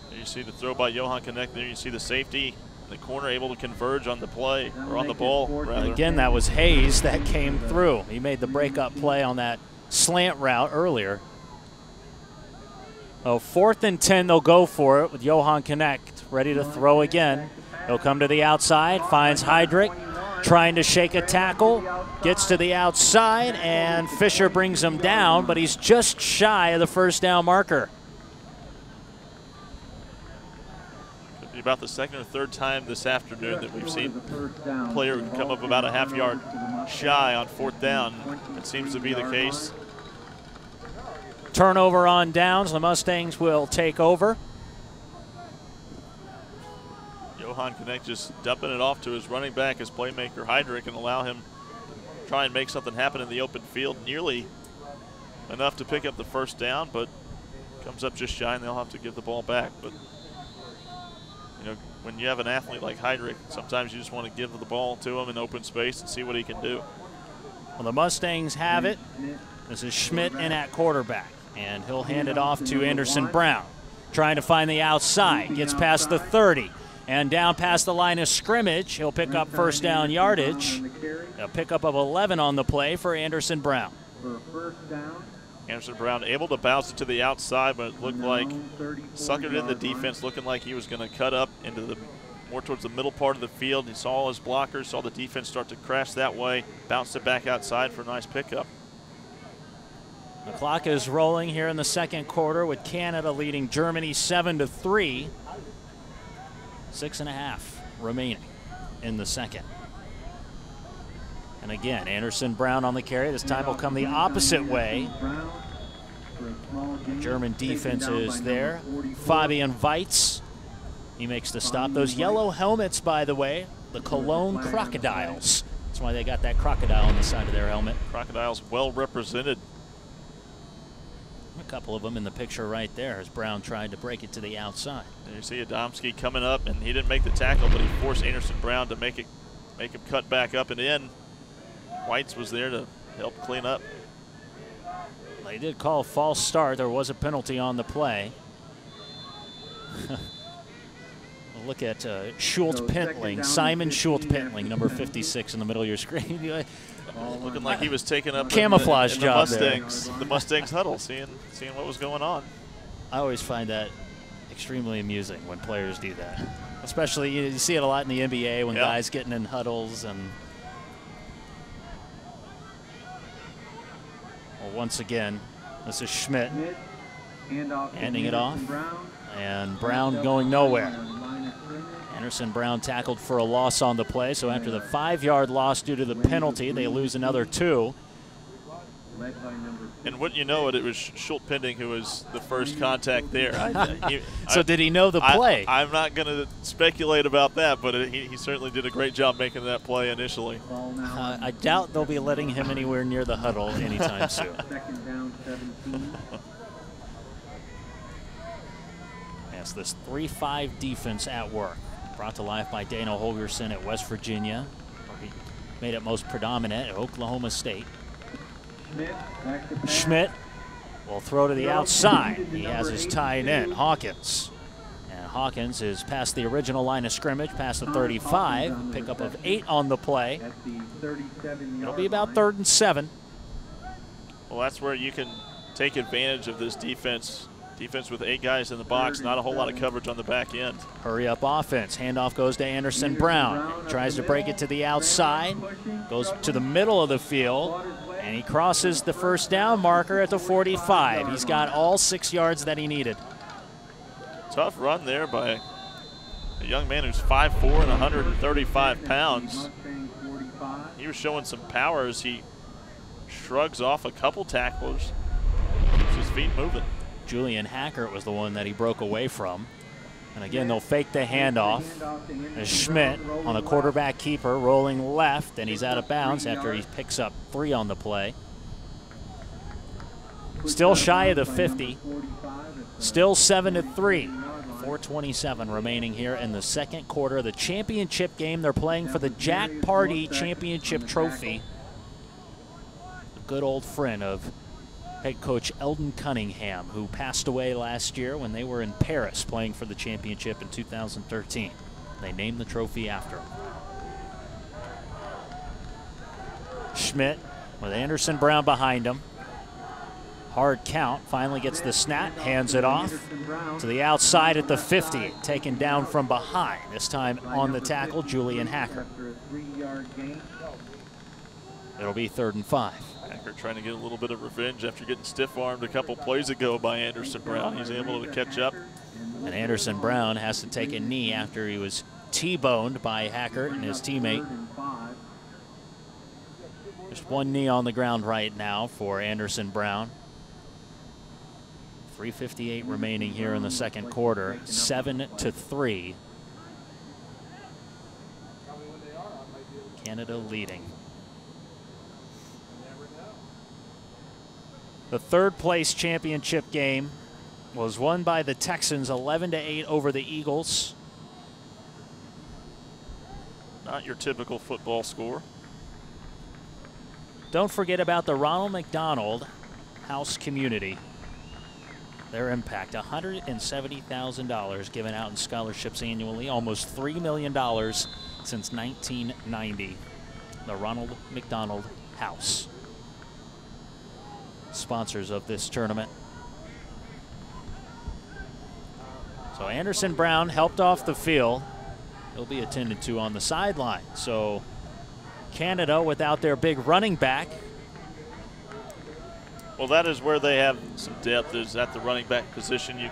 There you see the throw by Johan Knecht. There you see the safety in the corner able to converge on the play, or on the ball, rather. Again, that was Hayes that came through. He made the breakup play on that slant route earlier. Oh, 4th and 10, they'll go for it with Johan Knecht ready to throw again. He'll come to the outside, finds Heydrich, trying to shake a tackle, gets to the outside, and Fisher brings him down, but he's just shy of the first down marker. Could be about the 2nd or 3rd time this afternoon that we've seen a player come up about a half yard shy on 4th down. It seems to be the case. Turnover on downs. The Mustangs will take over. Johan Knecht just dumping it off to his running back, his playmaker Heydrich, and allow him to try and make something happen in the open field. Nearly enough to pick up the first down, but comes up just shy, and they'll have to give the ball back. But when you have an athlete like Heydrich, sometimes you just want to give the ball to him in open space and see what he can do. Well, the Mustangs have it. This is Schmidt in at quarterback, and he'll hand it off to Anderson Brown. Trying to find the outside, gets past the 30. And down past the line of scrimmage, he'll pick up first down yardage. A pickup of 11 on the play for Anderson Brown. Anderson Brown able to bounce it to the outside, but it looked like suckered in the defense, looking like he was going to cut up into more towards the middle part of the field. He saw his blockers, saw the defense start to crash that way, bounced it back outside for a nice pickup. The clock is rolling here in the second quarter with Canada leading Germany 7-3. 6.5 remaining in the second. And again, Anderson Brown on the carry. This time will come the opposite way. German defense is there. Fabian Weitz, he makes the stop. Those yellow helmets, by the way, the Cologne Crocodiles. That's why they got that crocodile on the side of their helmet. Crocodiles well represented. A couple of them in the picture right there as Brown tried to break it to the outside. And you see Adamski coming up, and he didn't make the tackle, but he forced Anderson Brown to make him cut back up and in. Weitz was there to help clean up. They did call a false start. There was a penalty on the play. Look at Schultz-Pentling, Simon Schultz-Pentling, number 56 in the middle of your screen. Looking like he was taking up camouflage in job the Mustangs huddle, seeing what was going on. I always find that extremely amusing when players do that. Especially, you see it a lot in the NBA when guys getting in huddles. And well, once again, this is Schmidt handing it off, and Brown going nowhere. Anderson Brown tackled for a loss on the play, so after the 5-yard loss due to the penalty, they lose another 2. And wouldn't you know it, it was Schultz-Pentling who was the first contact there. So did he know the play? I'm not going to speculate about that, but he certainly did a great job making that play initially. I doubt they'll be letting him anywhere near the huddle anytime soon. Second down, 17. Yes, this 3-5 defense at work. Brought to life by Dana Holgerson at West Virginia. He made it most predominant at Oklahoma State. Schmidt will throw to the outside. He has his tight end, Hawkins. And Hawkins is past the original line of scrimmage, past the 35. Pickup of 8 on the play. It'll be about 3rd and 7. Well, that's where you can take advantage of this defense. Defense with 8 guys in the box, not a whole lot of coverage on the back end. Hurry up offense. Handoff goes to Anderson Brown. Tries to break it to the outside. Goes to the middle of the field. And he crosses the first down marker at the 45. He's got all 6 yards that he needed. Tough run there by a young man who's 5'4" and 135 pounds. He was showing some power as he shrugs off a couple tacklers. Keeps his feet moving. Julian Hackert was the one that he broke away from. And again, they'll fake the handoff. As Schmidt on a quarterback keeper rolling left, and he's out of bounds after he picks up 3 on the play. Still shy of the 50. Still 7-3. 4:27 remaining here in the second quarter of the championship game. They're playing for the Jack Party Championship Trophy. A good old friend of head coach Eldon Cunningham, who passed away last year when they were in Paris playing for the championship in 2013. They named the trophy after him. Schmidt with Anderson Brown behind him. Hard count, finally gets the snap, hands it off to the outside at the 50, taken down from behind. This time on the tackle, Julian Hackert. It'll be 3rd and 5. Hackert trying to get a little bit of revenge after getting stiff-armed a couple plays ago by Anderson Brown. He's able to catch up. And Anderson Brown has to take a knee after he was T-boned by Hackert and his teammate. Just 1 knee on the ground right now for Anderson Brown. 3:58 remaining here in the second quarter. 7-3. Canada leading. The 3rd place championship game was won by the Texans 11-8 over the Eagles. Not your typical football score. Don't forget about the Ronald McDonald House community. Their impact, $170,000 given out in scholarships annually, almost $3 million since 1990. The Ronald McDonald House, sponsors of this tournament. So Anderson Brown helped off the field. He'll be attended to on the sideline. So Canada without their big running back. Well, that is where they have some depth, is at the running back position. You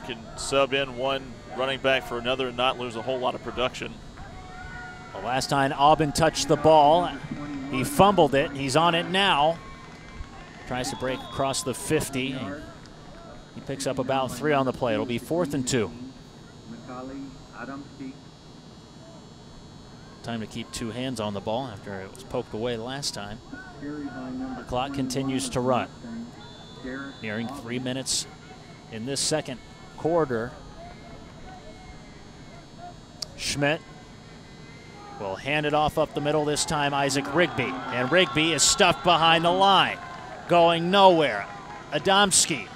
can sub in one running back for another and not lose a whole lot of production. The last time Aubin touched the ball, he fumbled it. He's on it now. Tries to break across the 50. He picks up about 3 on the play. It'll be 4th and 2. Time to keep 2 hands on the ball after it was poked away last time. The clock continues to run. Nearing 3 minutes in this second quarter. Schmidt will hand it off up the middle this time, Isaac Rigby. And Rigby is stuffed behind the line, going nowhere. Adamski.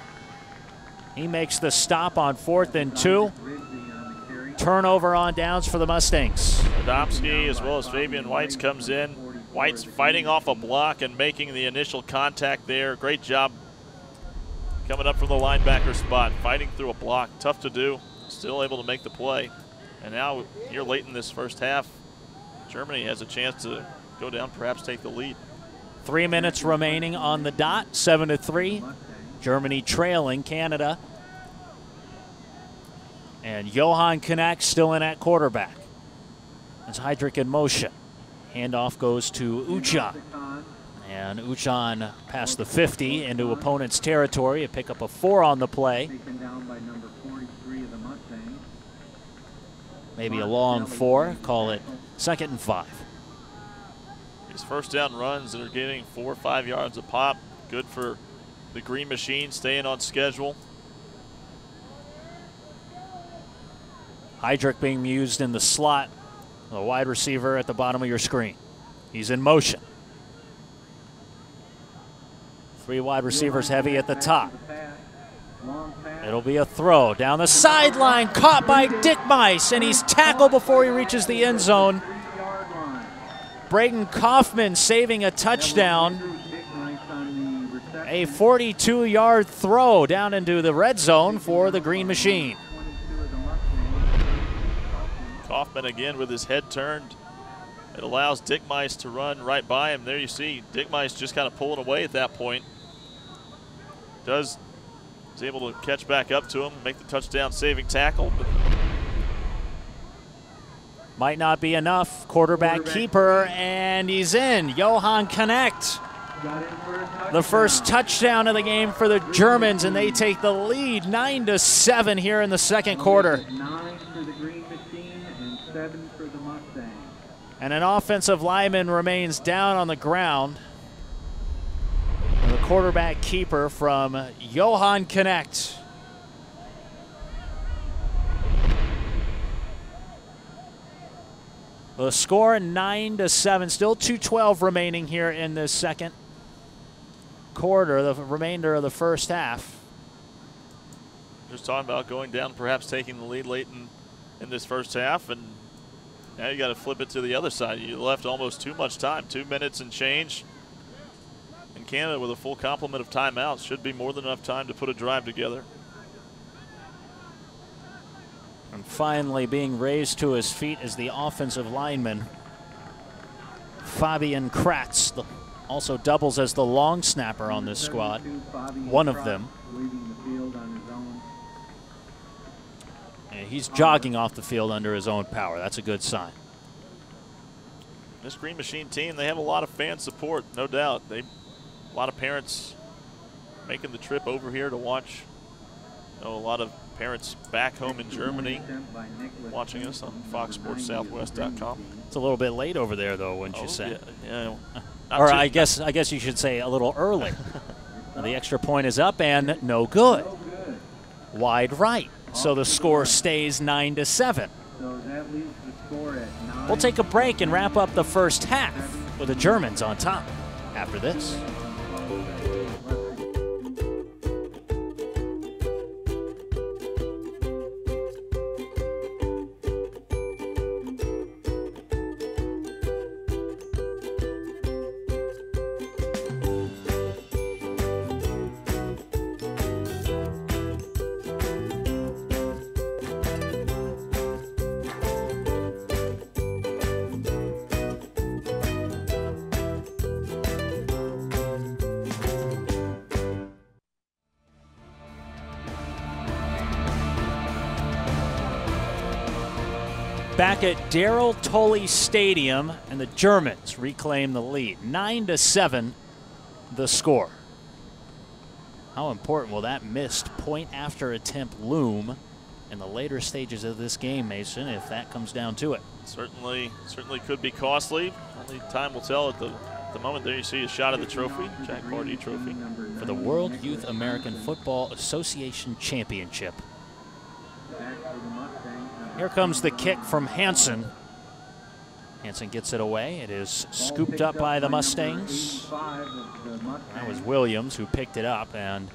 He makes the stop on 4th and 2. Turnover on downs for the Mustangs. Adamski as well as Fabian Whites comes in. White's fighting off a block and making the initial contact there. Great job coming up from the linebacker spot, fighting through a block. Tough to do, still able to make the play. And now here late in this first half, Germany has a chance to go down, perhaps take the lead. 3 minutes remaining on the dot, 7-3. Germany trailing Canada. And Johan Knecht still in at quarterback. As Heidrich in motion. Handoff goes to Uchan. And Uchan past the 50 into opponent's territory. A pick up a 4 on the play. Maybe a long 4. Call it 2nd and 5. These first down runs that are getting 4 or 5 yards a pop. Good for the Green Machine, staying on schedule. Heidrich being used in the slot. The wide receiver at the bottom of your screen. He's in motion. 3 wide receivers heavy at the top. It'll be a throw down the sideline, caught by Dick Mice, and he's tackled before he reaches the end zone. Braden Kaufman saving a touchdown. A 42-yard throw down into the red zone for the Green Machine. Kaufman again with his head turned. It allows Dick Mice to run right by him. There you see Dick Mice just kind of pulling away at that point. Is able to catch back up to him, make the touchdown saving tackle. But might not be enough. Quarterback keeper, and he's in. Johan Knecht. The first touchdown of the game for the Germans, and they take the lead 9-7 here in the second quarter. 9 for the Green Machine and 7 for the Mustangs. And an offensive lineman remains down on the ground. And the quarterback keeper from Johan Knecht. The score 9-7, still 2:12 remaining here in this second quarter, the remainder of the first half. Just talking about going down, perhaps taking the lead late in this first half, and now you got to flip it to the other side. You left almost too much time, 2 minutes and change. And Canada with a full complement of timeouts should be more than enough time to put a drive together. And finally being raised to his feet is the offensive lineman, Fabian Kratz, also doubles as the long snapper on this squad, one of them. And he's jogging off the field under his own power. That's a good sign. This Green Machine team, they have a lot of fan support, no doubt. A lot of parents making the trip over here to watch. A lot of parents back home in Germany watching us on FoxSportsSouthwest.com. It's a little bit late over there, though, wouldn't you say? Yeah. Or I guess you should say a little early. The extra point is up and no good. Wide right. So the score stays 9-7. So that leaves the score at 9. We'll take a break and wrap up the first half with the Germans on top after this. back at Darrell Tolley Stadium, and the Germans reclaim the lead. 9-7 the score. How important will that missed point after attempt loom in the later stages of this game, Mason, if that comes down to it? Certainly could be costly. Only time will tell. At the moment there you see a shot of the trophy, Jack Pardee trophy. For the World Youth American Football Association Championship. Here comes the kick from Hansen. Hansen gets it away. It is scooped up by the Mustangs. That was Williams who picked it up, and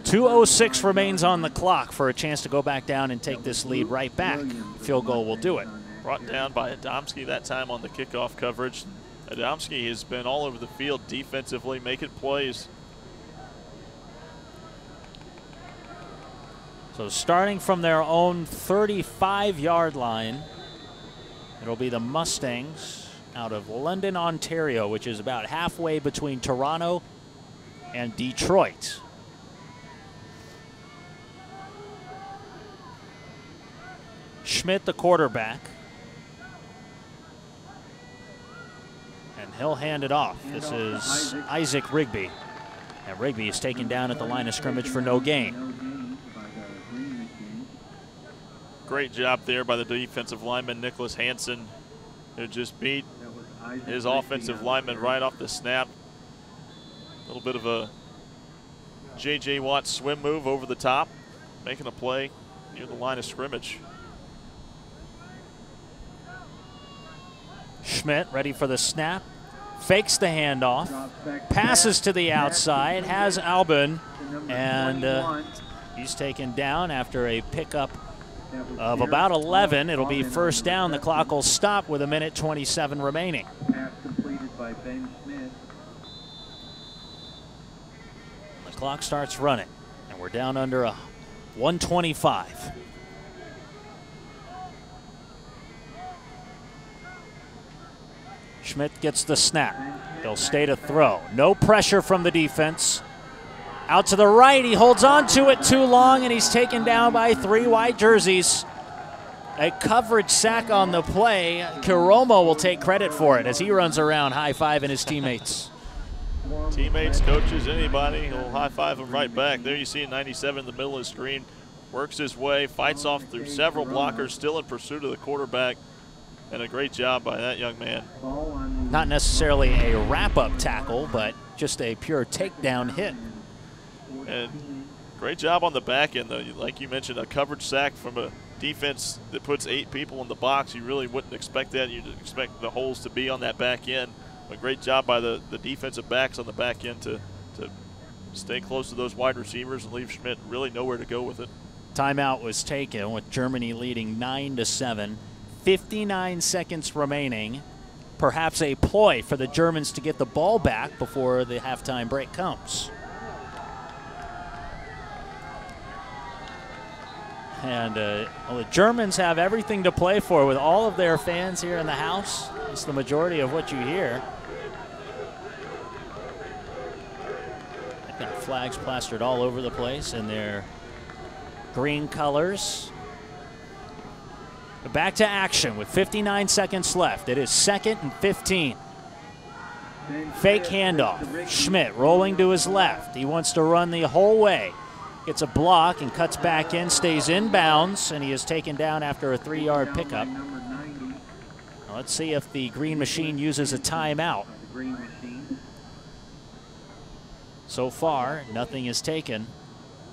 2:06 remains on the clock for a chance to go back down and take this lead right back. Field goal will do it. Brought down by Adamski that time on the kickoff coverage. Adamski has been all over the field defensively, making plays. So starting from their own 35-yard line, it'll be the Mustangs out of London, Ontario, which is about halfway between Toronto and Detroit. Schmidt, the quarterback. And he'll hand it off. This is Isaac Rigby. And Rigby is taken down at the line of scrimmage for no gain. Great job there by the defensive lineman, Nicholas Hansen, who just beat his offensive lineman right off the snap. A little bit of a J.J. Watt swim move over the top, making a play near the line of scrimmage. Schmidt ready for the snap, fakes the handoff, passes to the outside, has Albin, and he's taken down after a pickup of about 11. It'll be first down. The clock will stop with 1:27 remaining. Pass completed by Ben Schmidt. The clock starts running, and we're down under a 1:25. Schmidt gets the snap. He'll stay to throw. No pressure from the defense. Out to the right, he holds on to it too long, and he's taken down by 3 white jerseys. A coverage sack on the play. Kiromo will take credit for it as he runs around high-fiving his teammates. Teammates, coaches, anybody, he'll high-five them right back. There you see 97 in the middle of the screen. Works his way, fights off through several blockers, still in pursuit of the quarterback. And a great job by that young man. Not necessarily a wrap-up tackle, but just a pure takedown hit. And great job on the back end, though. Like you mentioned, a coverage sack from a defense that puts 8 people in the box. You really wouldn't expect that. You'd expect the holes to be on that back end. But great job by the defensive backs on the back end to stay close to those wide receivers and leave Schmidt really nowhere to go with it. Timeout was taken with Germany leading 9-7. 59 seconds remaining. Perhaps a ploy for the Germans to get the ball back before the halftime break comes. And well, the Germans have everything to play for with all of their fans here in the house. It's the majority of what you hear. They've got flags plastered all over the place in their green colors. But back to action with 59 seconds left. It is 2nd and 15. Fake handoff. Schmidt rolling to his left. He wants to run the whole way. Gets a block and cuts back in, stays in bounds, and he is taken down after a 3-yard pickup. Now let's see if the Green Machine uses a timeout. So far, nothing is taken,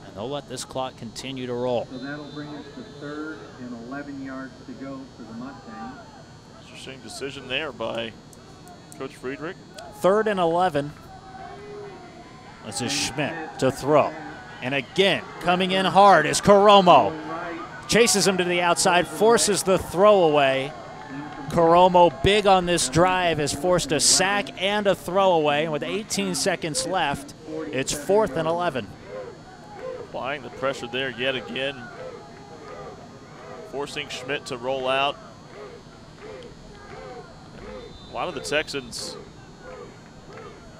and they'll let this clock continue to roll. So that'll bring us to 3rd and 11 yards to go for the Mustangs. Interesting decision there by Coach Friedrich. 3rd and 11. This is Schmidt to throw. And again, coming in hard is Kiromo. Chases him to the outside, forces the throw away. Kiromo, big on this drive, has forced a sack and a throwaway. And with 18 seconds left, it's 4th and 11. Applying the pressure there yet again. Forcing Schmidt to roll out. A lot of the Texans,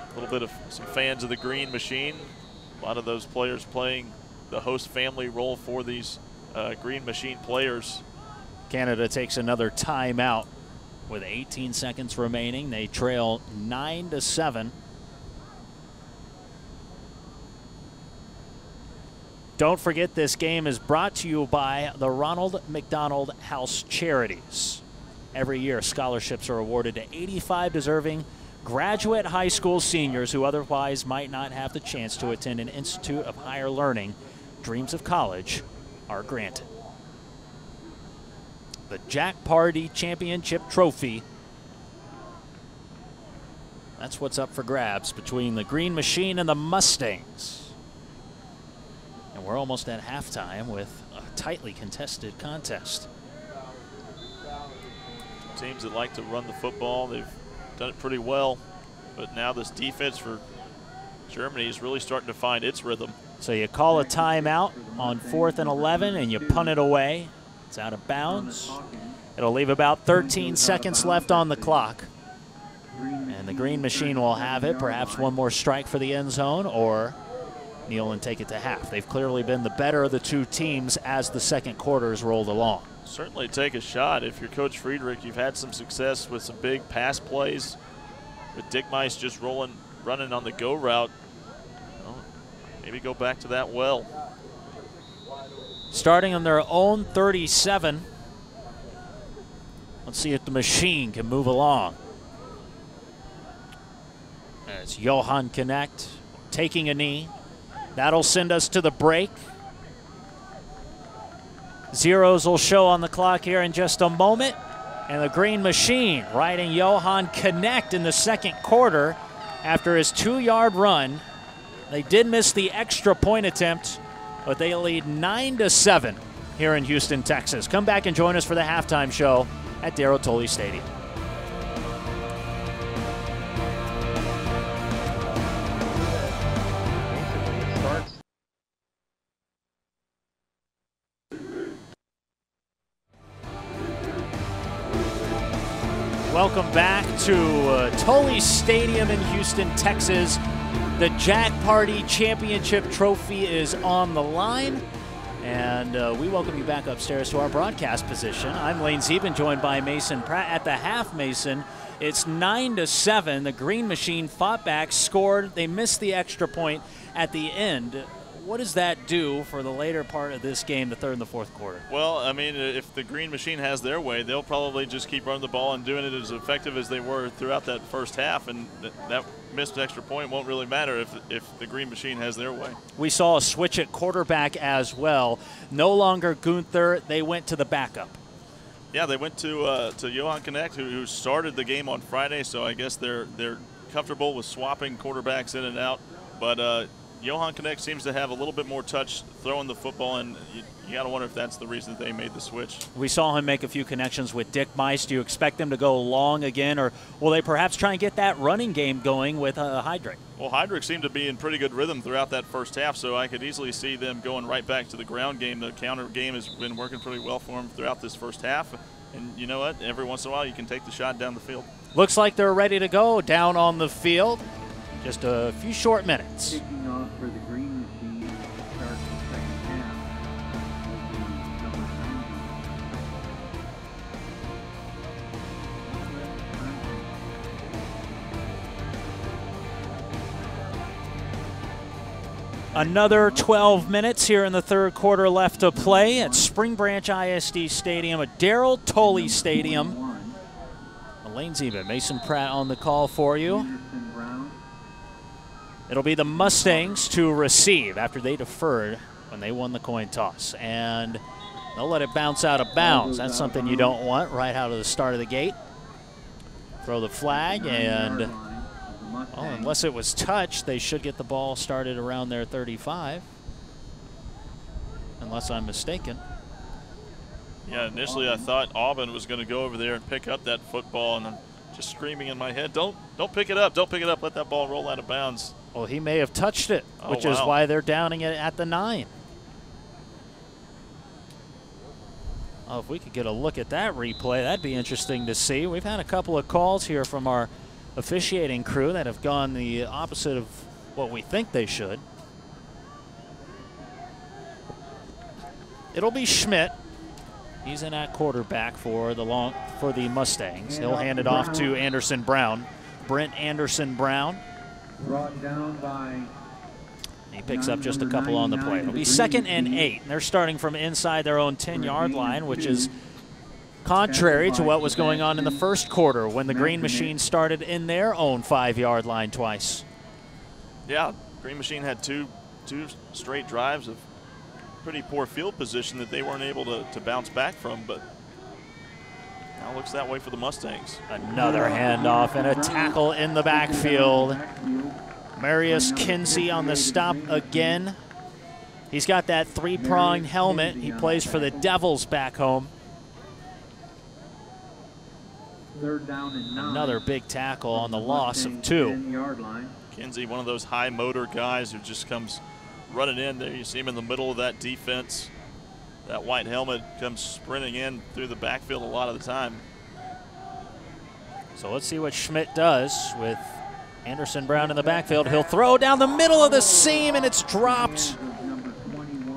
a little bit of some fans of the Green Machine. A lot of those players playing the host family role for these Green Machine players. Canada takes another timeout with 18 seconds remaining. They trail 9-7. Don't forget, this game is brought to you by the Ronald McDonald House Charities. Every year, scholarships are awarded to 85 deserving graduate high school seniors who otherwise might not have the chance to attend an institute of higher learning. Dreams of college are granted. The Jack Pardee Championship Trophy. That's what's up for grabs between the Green Machine and the Mustangs. And we're almost at halftime with a tightly contested contest. Teams that like to run the football, they've done it pretty well. But now this defense for Germany is really starting to find its rhythm. So you call a timeout on 4th and 11 and you punt it away. It's out of bounds. It'll leave about 13 seconds left on the clock. And the Green Machine will have it. Perhaps one more strike for the end zone, or kneel and take it to half. They've clearly been the better of the two teams as the second quarter has rolled along. Certainly take a shot. If you're Coach Friedrich, you've had some success with some big pass plays. With Dick Mice just running on the go route. Well, maybe go back to that well. Starting on their own 37. Let's see if the Machine can move along. It's Johan Knecht taking a knee. That'll send us to the break. Zeros will show on the clock here in just a moment. And the Green Machine riding Johan Knecht in the second quarter after his 2-yard run. They did miss the extra point attempt, but they lead 9-7 here in Houston, Texas. Come back and join us for the halftime show at Darrell Tolley Stadium. Welcome back to Tolley Stadium in Houston, Texas. The Jack Pardee Championship Trophy is on the line. And we welcome you back upstairs to our broadcast position. I'm Lane Zeben, joined by Mason Pratt. At the half, Mason, it's 9-7. The Green Machine fought back, scored. They missed the extra point at the end. What does that do for the later part of this game, the third and the fourth quarter? Well, I mean, if the Green Machine has their way, they'll probably just keep running the ball and doing it as effective as they were throughout that first half, and that missed extra point won't really matter if the Green Machine has their way. We saw a switch at quarterback as well. No longer Gunther, they went to the backup. Yeah, they went to Johan Knecht, who started the game on Friday, so I guess they're comfortable with swapping quarterbacks in and out, but Johan Knecht seems to have a little bit more touch throwing the football, and you got to wonder if that's the reason that they made the switch. We saw him make a few connections with Dick Mice. Do you expect them to go long again, or will they perhaps try and get that running game going with Heydrich? Well, Heydrich seemed to be in pretty good rhythm throughout that first half, so I could easily see them going right back to the ground game. The counter game has been working pretty well for them throughout this first half, and you know what? Every once in a while you can take the shot down the field. Looks like they're ready to go down on the field. Just a few short minutes. Kicking off for the Green Machine starts the second half. Number 90. Another 12 minutes here in the third quarter left to play at Spring Branch ISD Stadium, at Darrell Tolley Stadium. Lane Zeben, Mason Pratt on the call for you. It'll be the Mustangs to receive after they deferred when they won the coin toss. And they'll let it bounce out of bounds. That's something you don't want right out of the start of the gate. Throw the flag, and unless it was touched, they should get the ball started around their 35. Unless I'm mistaken. Yeah, initially I thought Auburn was going to go over there and pick up that football, and I'm just screaming in my head, don't pick it up, don't pick it up, let that ball roll out of bounds. Well, he may have touched it, which is wow. why they're downing it at the 9. Oh, if we could get a look at that replay, that'd be interesting to see. We've had a couple of calls here from our officiating crew that have gone the opposite of what we think they should. It'll be Schmidt. He's in at quarterback for the Mustangs. He'll hand it off to Anderson Brown. Brent Anderson Brown. Brought down by. He picks up just a couple on the play. It'll be 2nd and 8. They're starting from inside their own 10-yard line, which is contrary to what was going on in the first quarter when the Green Machine started in their own 5-yard line twice. Yeah, Green Machine had two straight drives of pretty poor field position that they weren't able to bounce back from, but now looks that way for the Mustangs. Another handoff and a tackle in the backfield. Marius Kinsey on the stop again. He's got that 3-pronged helmet. He plays for the Devils back home. 3rd down and 9. Another big tackle on the loss of 2. 10-yard line. Kinsey, one of those high motor guys who just comes running in there. You see him in the middle of that defense. That white helmet comes sprinting in through the backfield a lot of the time. So let's see what Schmidt does with Anderson Brown in the backfield. He'll throw down the middle of the seam, and it's dropped.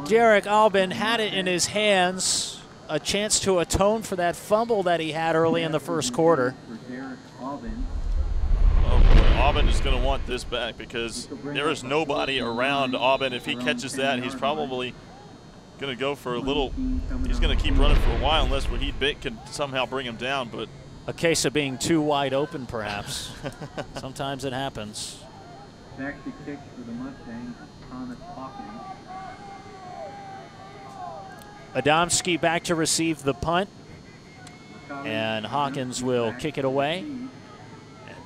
Derek Albin had it in his hands. A chance to atone for that fumble that he had early in the first quarter. Aubin is going to want this back because there is nobody around Aubin. If he catches that, he's probably going to go for a little. He's going to keep running for a while unless Wahid Bick can somehow bring him down. But a case of being too wide open, perhaps. Sometimes it happens. Back to kick for the Mustangs, Thomas Hawkins. Adamski back to receive the punt, and Hawkins will kick it away.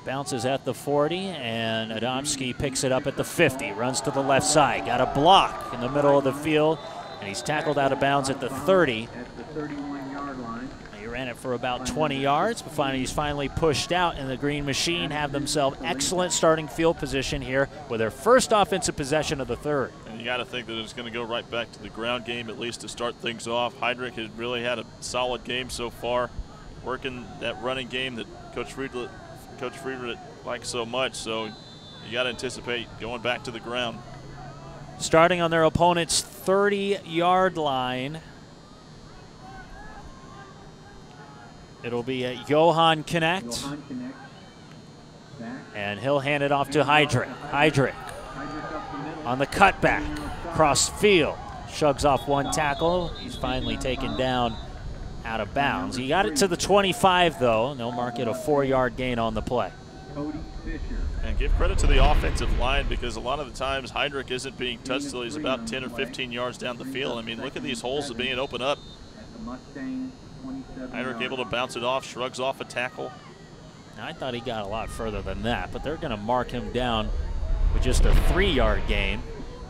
Bounces at the 40, and Adamski picks it up at the 50. Runs to the left side. Got a block in the middle of the field, and he's tackled out of bounds at the 30. At the 31-yard line. He ran it for about 20 yards, but he's finally pushed out, and the Green Machine have themselves excellent starting field position here with their first offensive possession of the 3rd. And you got to think that it's going to go right back to the ground game at least to start things off. Heidrich has really had a solid game so far, working that running game that Coach Friedrich likes so much, so you got to anticipate going back to the ground. Starting on their opponent's 30-yard line, it'll be a Johan Knecht, and he'll hand it off to Heydrich. Heydrich on the cutback, cross field, shrugs off one tackle. He's finally taken down out of bounds. He got it to the 25, though, and they'll mark it a 4-yard gain on the play. And give credit to the offensive line because a lot of the times Heydrich isn't being touched till he's about 10 or 15 yards down the field. I mean, look at these holes that being opened up. Heydrich able to bounce it off, shrugs off a tackle. Now, I thought he got a lot further than that, but they're going to mark him down with just a 3-yard gain.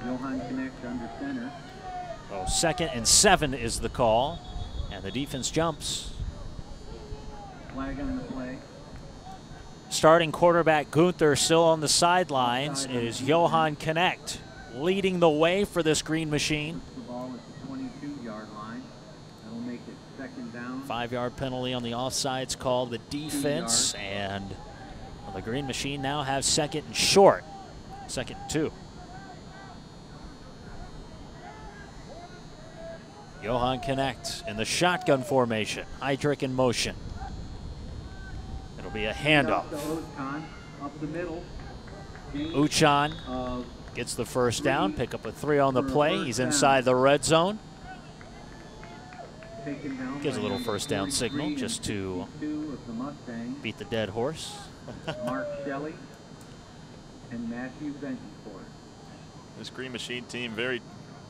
Johan Knecht under center. Oh, 2nd and 7 is the call. And the defense jumps. Flag on the play. Starting quarterback Gunther still on the sidelines. It is Johan Knecht leading the way for this Green Machine. The ball at the 22-yard line. That'll make it 2nd down. 5-yard penalty on the offsides call, the defense. And the Green Machine now have 2nd and short. 2nd and 2. Johan Knecht in the shotgun formation. Heydrich in motion. It'll be a handoff. Up the middle. Uchan gets the first down, pick up a 3 on the play. He's inside the red zone. Gives a little first down signal just to beat the dead horse. Mark Shelley and Matthew Bentoncourt. This Green Machine team very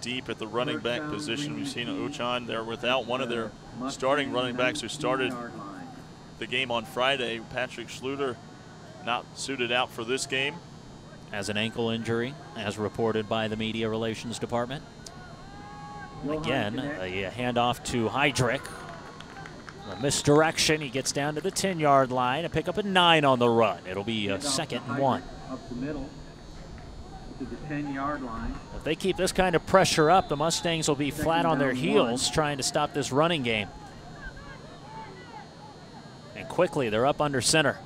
deep at the running back position. We've seen Uchan. They're without one of their starting running backs who started the game on Friday. Patrick Schluter not suited out for this game. Has an ankle injury, as reported by the media relations department. Again, a handoff to Heydrich. A misdirection. He gets down to the 10-yard line and pick up a 9 on the run. It'll be a 2nd and 1. Up the middle to the 10-yard line. If they keep this kind of pressure up, the Mustangs will be flat on their heels trying to stop this running game. And quickly, they're up under center.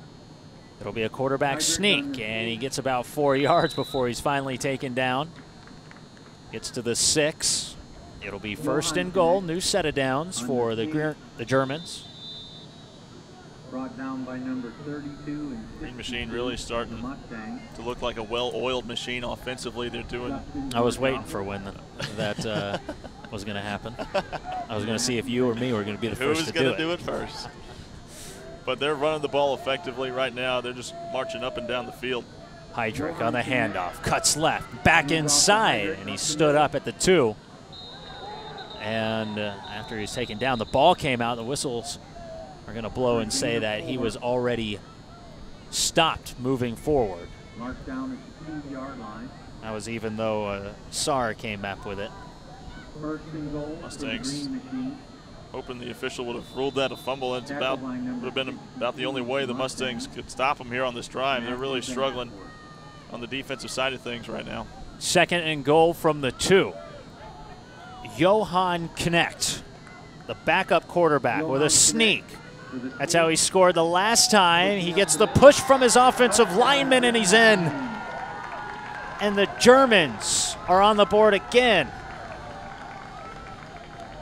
It'll be a quarterback sneak, and he gets about 4 yards before he's finally taken down. Gets to the 6. It'll be first and goal, new set of downs for the Germans. Brought down by number 32. And Green Machine really starting to look like a well-oiled machine offensively. They're doing. I was waiting for when that was going to happen. I was going to see if you or me were going to be the first to do it. Who was going to do it first? But they're running the ball effectively right now. They're just marching up and down the field. Heydrich on the handoff, cuts left, back inside, and he stood up at the 2. And after he's taken down, the ball came out. The whistles are going to blow and say that he was already stopped moving forward. Marked down at the 2-yard line. That was even though Saar came up with it. First and goal. Mustangs hoping the official would have ruled that a fumble. It's would have been about the only way the Mustangs could stop them here on this drive. They're really struggling on the defensive side of things right now. Second and goal from the 2. Johan Knecht, the backup quarterback, with a sneak. That's how he scored the last time. He gets the push from his offensive lineman, and he's in. And the Germans are on the board again.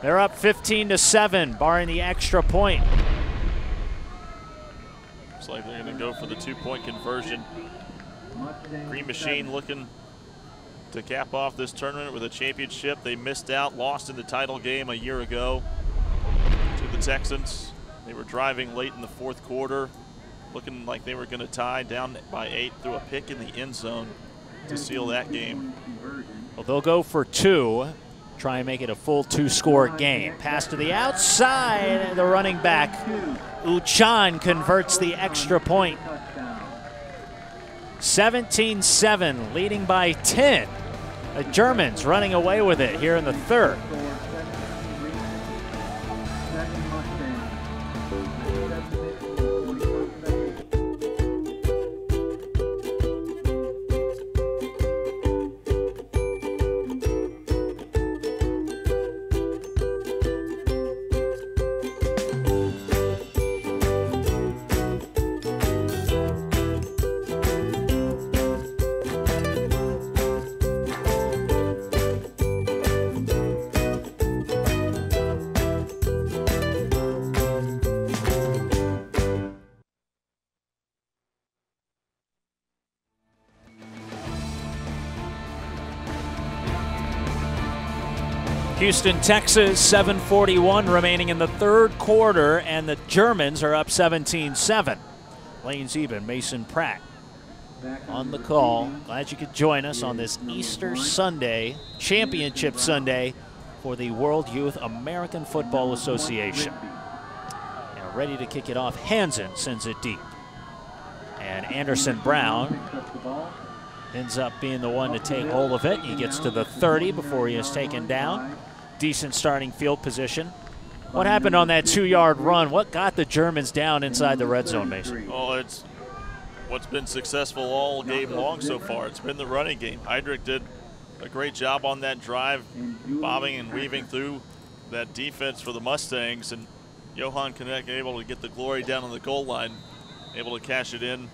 They're up 15-7, barring the extra point. Looks like they're going to go for the 2-point conversion. Green Machine looking to cap off this tournament with a championship. They missed out, lost in the title game a year ago to the Texans. They were driving late in the 4th quarter, looking like they were going to tie down by 8 through a pick in the end zone to seal that game. Well, they'll go for 2, try and make it a full 2-score game. Pass to the outside, the running back, Uchan, converts the extra point. 17-7, leading by 10. The Germans running away with it here in the 3rd. Houston, Texas, 7:41 remaining in the 3rd quarter, and the Germans are up 17-7. Lane Zeben, Mason Pratt on the call. Glad you could join us on this Easter Sunday, Championship Sunday for the World Youth American Football Association. And ready to kick it off, Hansen sends it deep. And Anderson Brown ends up being the one to take hold of it. He gets to the 30 before he is taken down. Decent starting field position. What happened on that 2-yard run? What got the Germans down inside the red zone, Mason? Oh, it's what's been successful all game long so far. It's been the running game. Heydrich did a great job on that drive, bobbing and weaving through that defense for the Mustangs, and Johan Knecht able to get the glory down on the goal line, able to cash it in.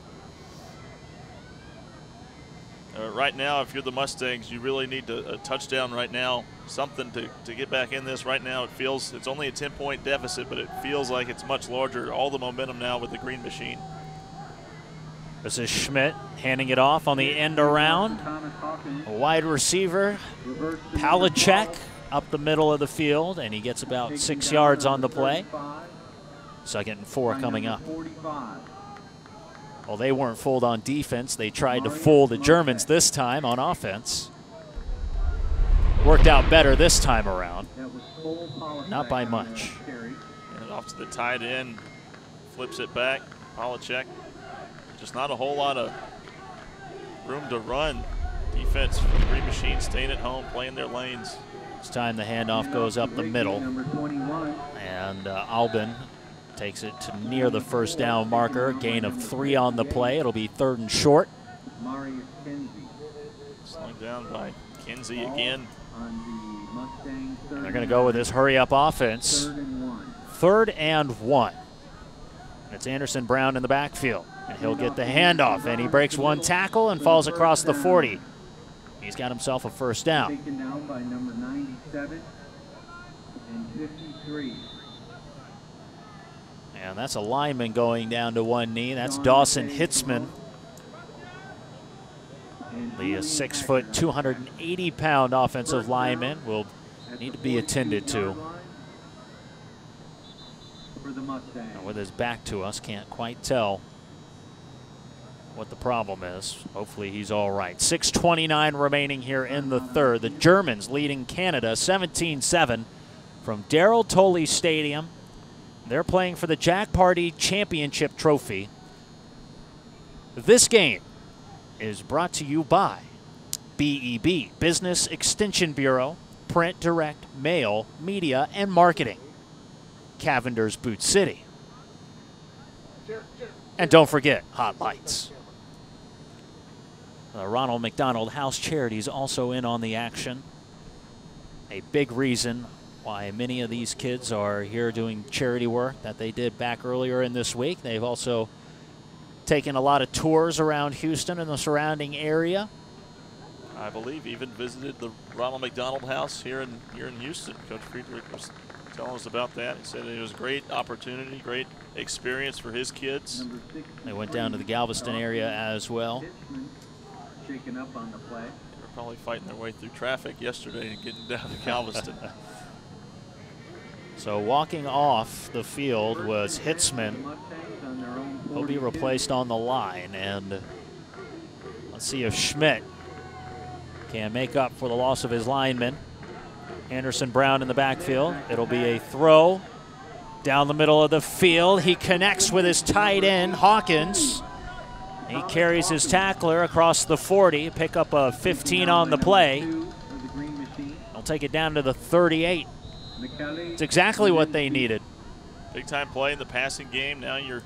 Right now, if you're the Mustangs, you really need a touchdown right now, something to get back in this. Right now, it feels it's only a 10-point deficit, but it feels like it's much larger. All the momentum now with the Green Machine. This is Schmidt handing it off on the end around. A wide receiver, Palachek, up the middle of the field, and he gets about 6 yards on the play. 2nd and 4 coming up. Well, they weren't fooled on defense. They tried to fool the Germans this time on offense. Worked out better this time around. Not by much. And off to the tight end. Flips it back. Palachek. Just not a whole lot of room to run. Defense for the Green Machine staying at home, playing their lanes. This time the handoff goes up the middle. And Albin takes it to near the first down marker. Gain of 3 on the play. It'll be 3rd and short. Slung down by Kinsey again. They're going to go with this hurry-up offense. 3rd and 1. It's Anderson Brown in the backfield. And he'll get the handoff, and he breaks 1 tackle and falls across the 40. He's got himself a first down. Taken down by number 97, and 53. And that's a lineman going down to one knee. That's Dawson Hitzman, the 6', 280-pound offensive lineman will need to be attended to. And with his back to us, can't quite tell what the problem is. Hopefully he's all right. 6:29 remaining here in the third. The Germans leading Canada 17-7 from Darrell Tolley Stadium. They're playing for the Jack Party Championship Trophy. This game is brought to you by BEB, Business Extension Bureau, Print, Direct, Mail, Media, and Marketing. Cavender's Boot City. And don't forget, Hot Lights. The Ronald McDonald House Charities also in on the action. A big reason why many of these kids are here doing charity work that they did back earlier in this week. They've also taken a lot of tours around Houston and the surrounding area. I believe even visited the Ronald McDonald House here in Houston. Coach Friedrich was telling us about that. He said it was a great opportunity, great experience for his kids. They went down to the Galveston area as well. Shaking up on the play. They were probably fighting their way through traffic yesterday and getting down to Galveston. So walking off the field was Hitzman. He'll be replaced on the line, and let's see if Schmidt can make up for the loss of his lineman. Anderson Brown in the backfield. It'll be a throw down the middle of the field. He connects with his tight end, Hawkins. He carries his tackler across the 40, pick up a 15 on the play. He'll take it down to the 38. It's exactly what they needed. Big time play in the passing game. Now you're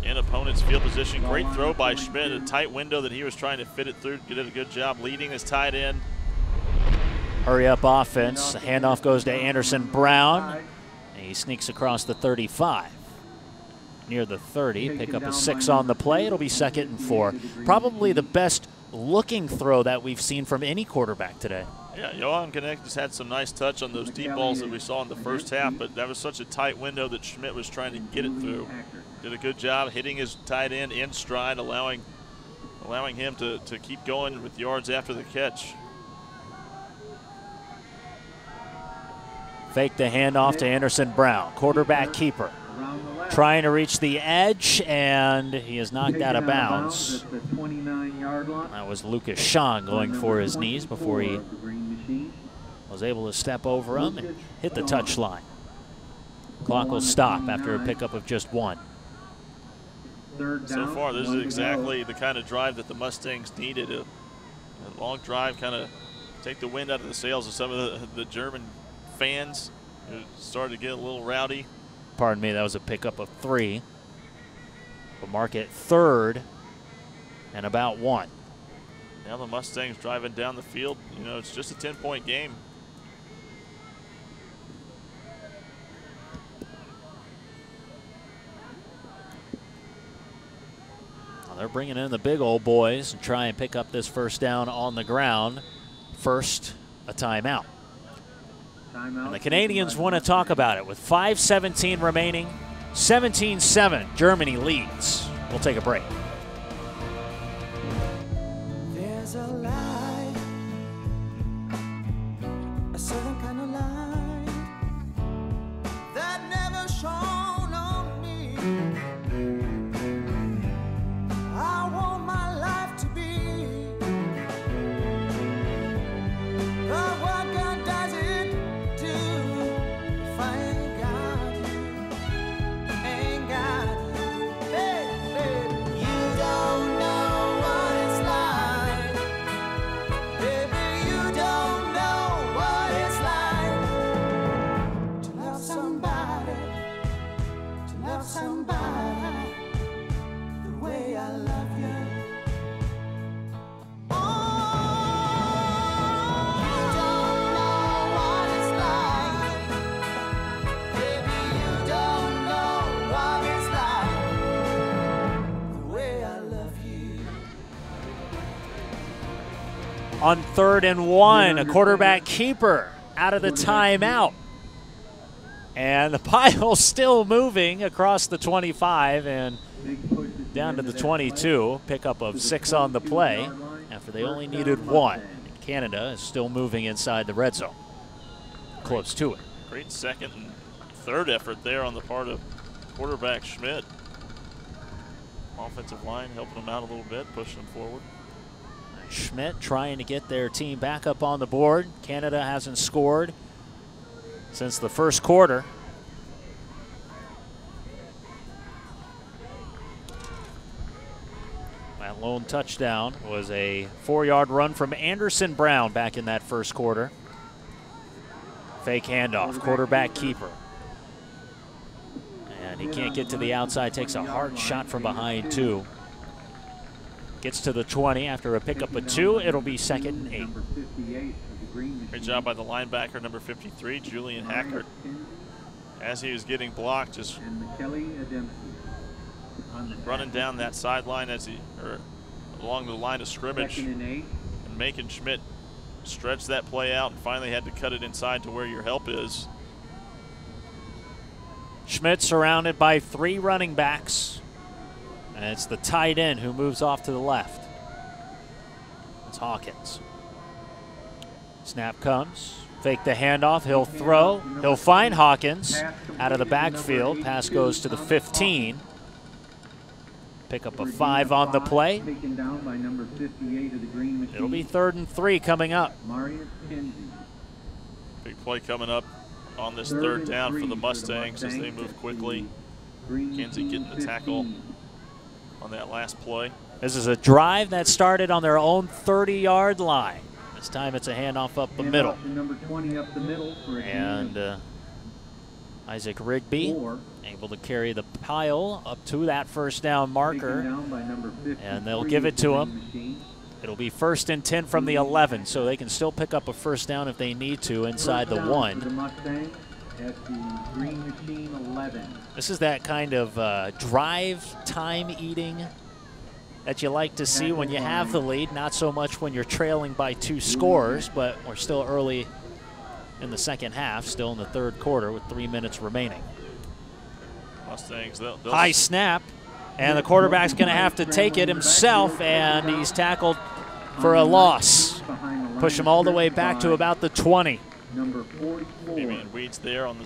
in opponent's field position. Great throw by Schmidt. A tight window that he was trying to fit it through. Did a good job leading his tight end. Hurry up offense. The handoff goes to Anderson Brown. And he sneaks across the 35. Near the 30. Pick up a 6 on the play. It'll be 2nd and 4. Probably the best looking throw that we've seen from any quarterback today. Yeah, Johan Connect just had some nice touch on those deep balls that we saw in the first half, but that was such a tight window that Schmidt was trying to get it through. Did a good job hitting his tight end in stride, allowing him to keep going with yards after the catch. Fake the handoff to Anderson Brown, quarterback keeper. Trying to reach the edge, and he is knocked out of bounds. That was Lucas Sean going for his knees before he was able to step over him and hit the touchline. Clock will stop after a pickup of just 1. So far, this is exactly the kind of drive that the Mustangs needed. A long drive, kind of take the wind out of the sails of some of the German fans who started to get a little rowdy. Pardon me, that was a pickup of 3. We'll mark it 3rd and about 1. Now the Mustangs driving down the field. You know, it's just a 10-point game. Well, they're bringing in the big old boys and try and pick up this first down on the ground. First, a timeout. And the Canadians want to talk about it with 5:17 remaining. 17-7, Germany leads. We'll take a break. There's a light, a certain kind of light that never shone on me. I want my life to be what God does it do. If I ain't got you, ain't got you, baby, you don't know what it's like. Baby, you don't know what it's like to love somebody the way I love you. Oh, you don't know what it's like. Baby, you don't know what it's like the way I love you. On 3rd and 1, a quarterback keeper out of the timeout. And the pile still moving across the 25 and down to the 22. Pickup of 6 on the play after they only needed 1. And Canada is still moving inside the red zone. Close to it. Great second and third effort there on the part of quarterback Schmidt. Offensive line helping them out a little bit, pushing them forward. Schmidt trying to get their team back up on the board. Canada hasn't scored since the first quarter. That lone touchdown was a 4-yard run from Anderson Brown back in that first quarter. Fake handoff, quarterback keeper. And he can't get to the outside, takes a hard shot from behind too. Gets to the 20 after a pickup of 2. It'll be 2nd and 8. Great job by the linebacker, number 53, Julian Hackert. As he was getting blocked, just running down that sideline or along the line of scrimmage, and making Schmidt stretch that play out, and finally had to cut it inside to where your help is. Schmidt surrounded by 3 running backs. And it's the tight end who moves off to the left. It's Hawkins. Snap comes. Fake the handoff. He'll throw. He'll find Hawkins out of the backfield. Pass goes to the 15. Pick up a 5 on the play. It'll be 3rd and 3 coming up. Big play coming up on this 3rd down for the Mustangs as they move quickly. Kinsey getting the tackle on that last play. This is a drive that started on their own 30-yard line. This time it's a handoff up the middle. And Isaac Rigby able to carry the pile up to that 1st down marker. And they'll give it to him. It'll be 1st and 10 from the 11, so they can still pick up a 1st down if they need to inside the 1. This is that kind of drive time eating that you like to see when you have the lead, not so much when you're trailing by 2 scores, but we're still early in the 2nd half, still in the 3rd quarter with 3 minutes remaining. Mustangs, high snap, and the quarterback's going to have to take it himself, and he's tackled for a loss. Push him all the way back to about the 20. Number 44. Maybe in weeds there on the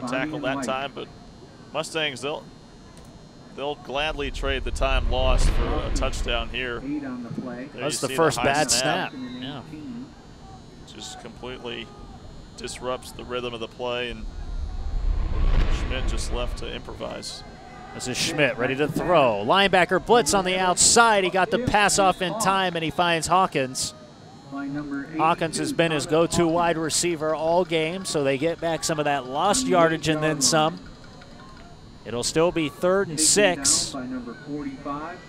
tackle that time, but Mustangs, they'll gladly trade the time lost for a touchdown here. That's the first bad snap. Yeah. Just completely disrupts the rhythm of the play, and Schmidt just left to improvise. This is Schmidt ready to throw. Linebacker blitz on the outside. He got the pass off in time, and he finds Hawkins. Hawkins has been his go-to wide receiver all game, so they get back some of that lost yardage and then some. It'll still be 3rd and 6.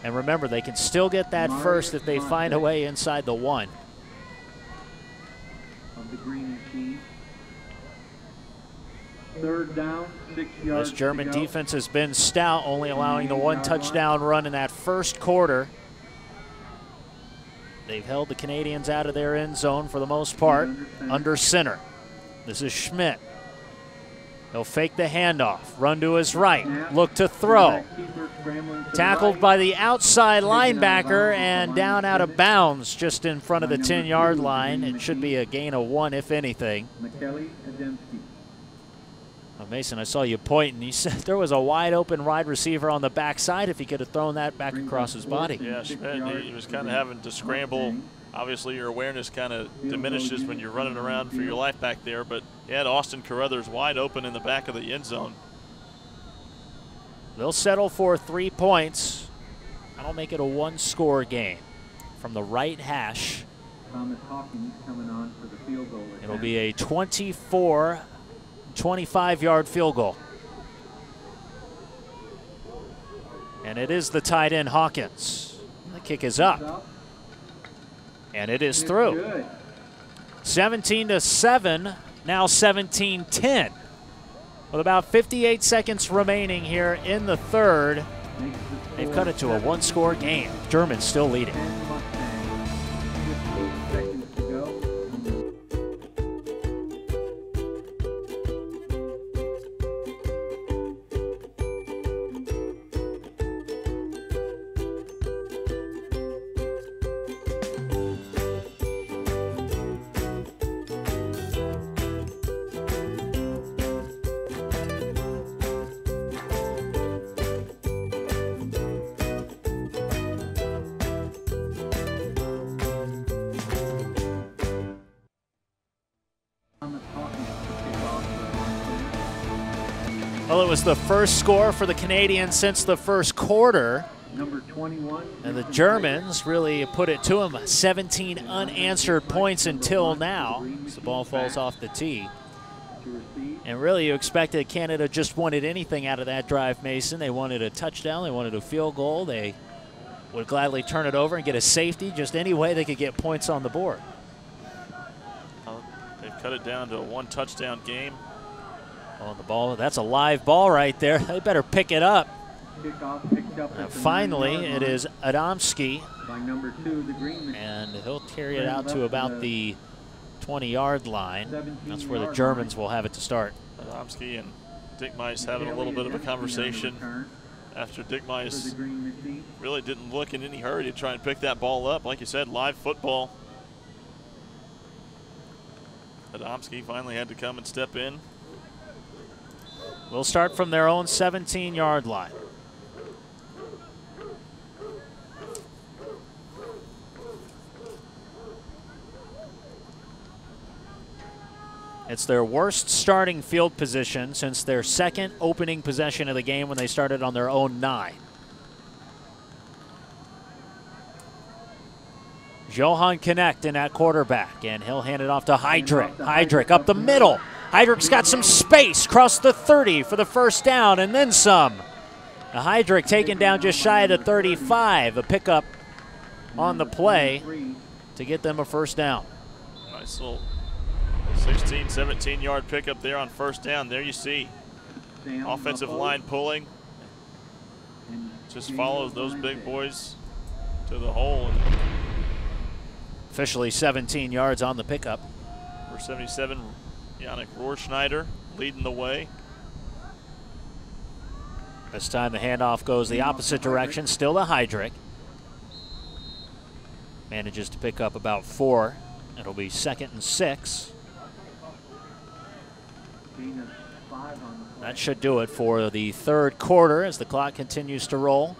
And remember, they can still get that 1st if they find a way inside the 1. Third down, 6 yards. This German defense has been stout, only allowing the 1 touchdown run in that first quarter. They've held the Canadians out of their end zone for the most part, under center. This is Schmidt. He'll fake the handoff, run to his right, look to throw. Tackled by the outside linebacker and down out of bounds just in front of the 10-yard line. It should be a gain of 1, if anything. Mason, I saw you pointing. You said there was a wide open wide receiver on the backside if he could have thrown that back across his body. Yeah, Schmidt, he was kind of having to scramble. Obviously, your awareness kind of diminishes when you're running around for your life back there, but he had Austin Carruthers wide open in the back of the end zone. They'll settle for 3 points. That'll make it a 1-score game. From the right hash, Thomas Hawkins coming on for the field goal. It'll be a 25-yard field goal. And it is the tight end Hawkins. The kick is up. And it is through. 17-7, now 17-10. With about 58 seconds remaining here in the 3rd. They've cut it to a 1-score game. Germans still leading. Well, it was the first score for the Canadians since the first quarter. Number 21. And the Germans really put it to them. 17 unanswered points until now as the ball falls off the tee. And really you expected Canada just wanted anything out of that drive, Mason. They wanted a touchdown. They wanted a field goal. They would gladly turn it over and get a safety. Just any way they could get points on the board. They've cut it down to a one-touchdown game. On the ball, that's a live ball right there. They better pick it up. Kickoff picked up at the Finally, 9-yard it line is Adamski, by number 2, the Green. and he'll carry it out to about the 20-yard line. That's where the Germans will have it to start. Adamski and Dick Mice having a little bit of a conversation after Dick Mice really didn't look in any hurry to try and pick that ball up. Like you said, live football. Adamski finally had to come and step in. We'll start from their own 17-yard line. It's their worst starting field position since their second opening possession of the game when they started on their own 9. Johan Knecht in at quarterback, and he'll hand it off to Heydrich. Heydrich up the middle. Heydrich's got some space, across the 30 for the first down, and then some. Now Heydrich taken down just shy of the 35. A pickup on the play to get them a first down. Nice little 16, 17-yard pickup there on first down. There you see offensive line pulling. Just follows those big boys to the hole. Officially 17 yards on the pickup. Number 77, Yannick Rohrschneider leading the way. This time the handoff goes the opposite direction, still to Heydrich. Manages to pick up about 4. It'll be 2nd and 6. That should do it for the third quarter as the clock continues to roll.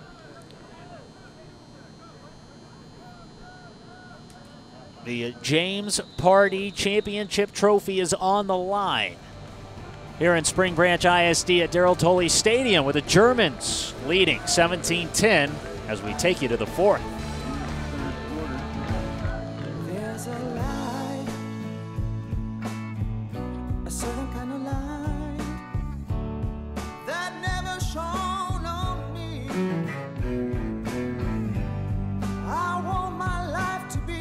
The James Pardee Championship Trophy is on the line here in Spring Branch ISD at Darrell Tolley Stadium, with the Germans leading 17-10 as we take you to the fourth. There's a light, a certain kind of light that never shone on me. I want my life to be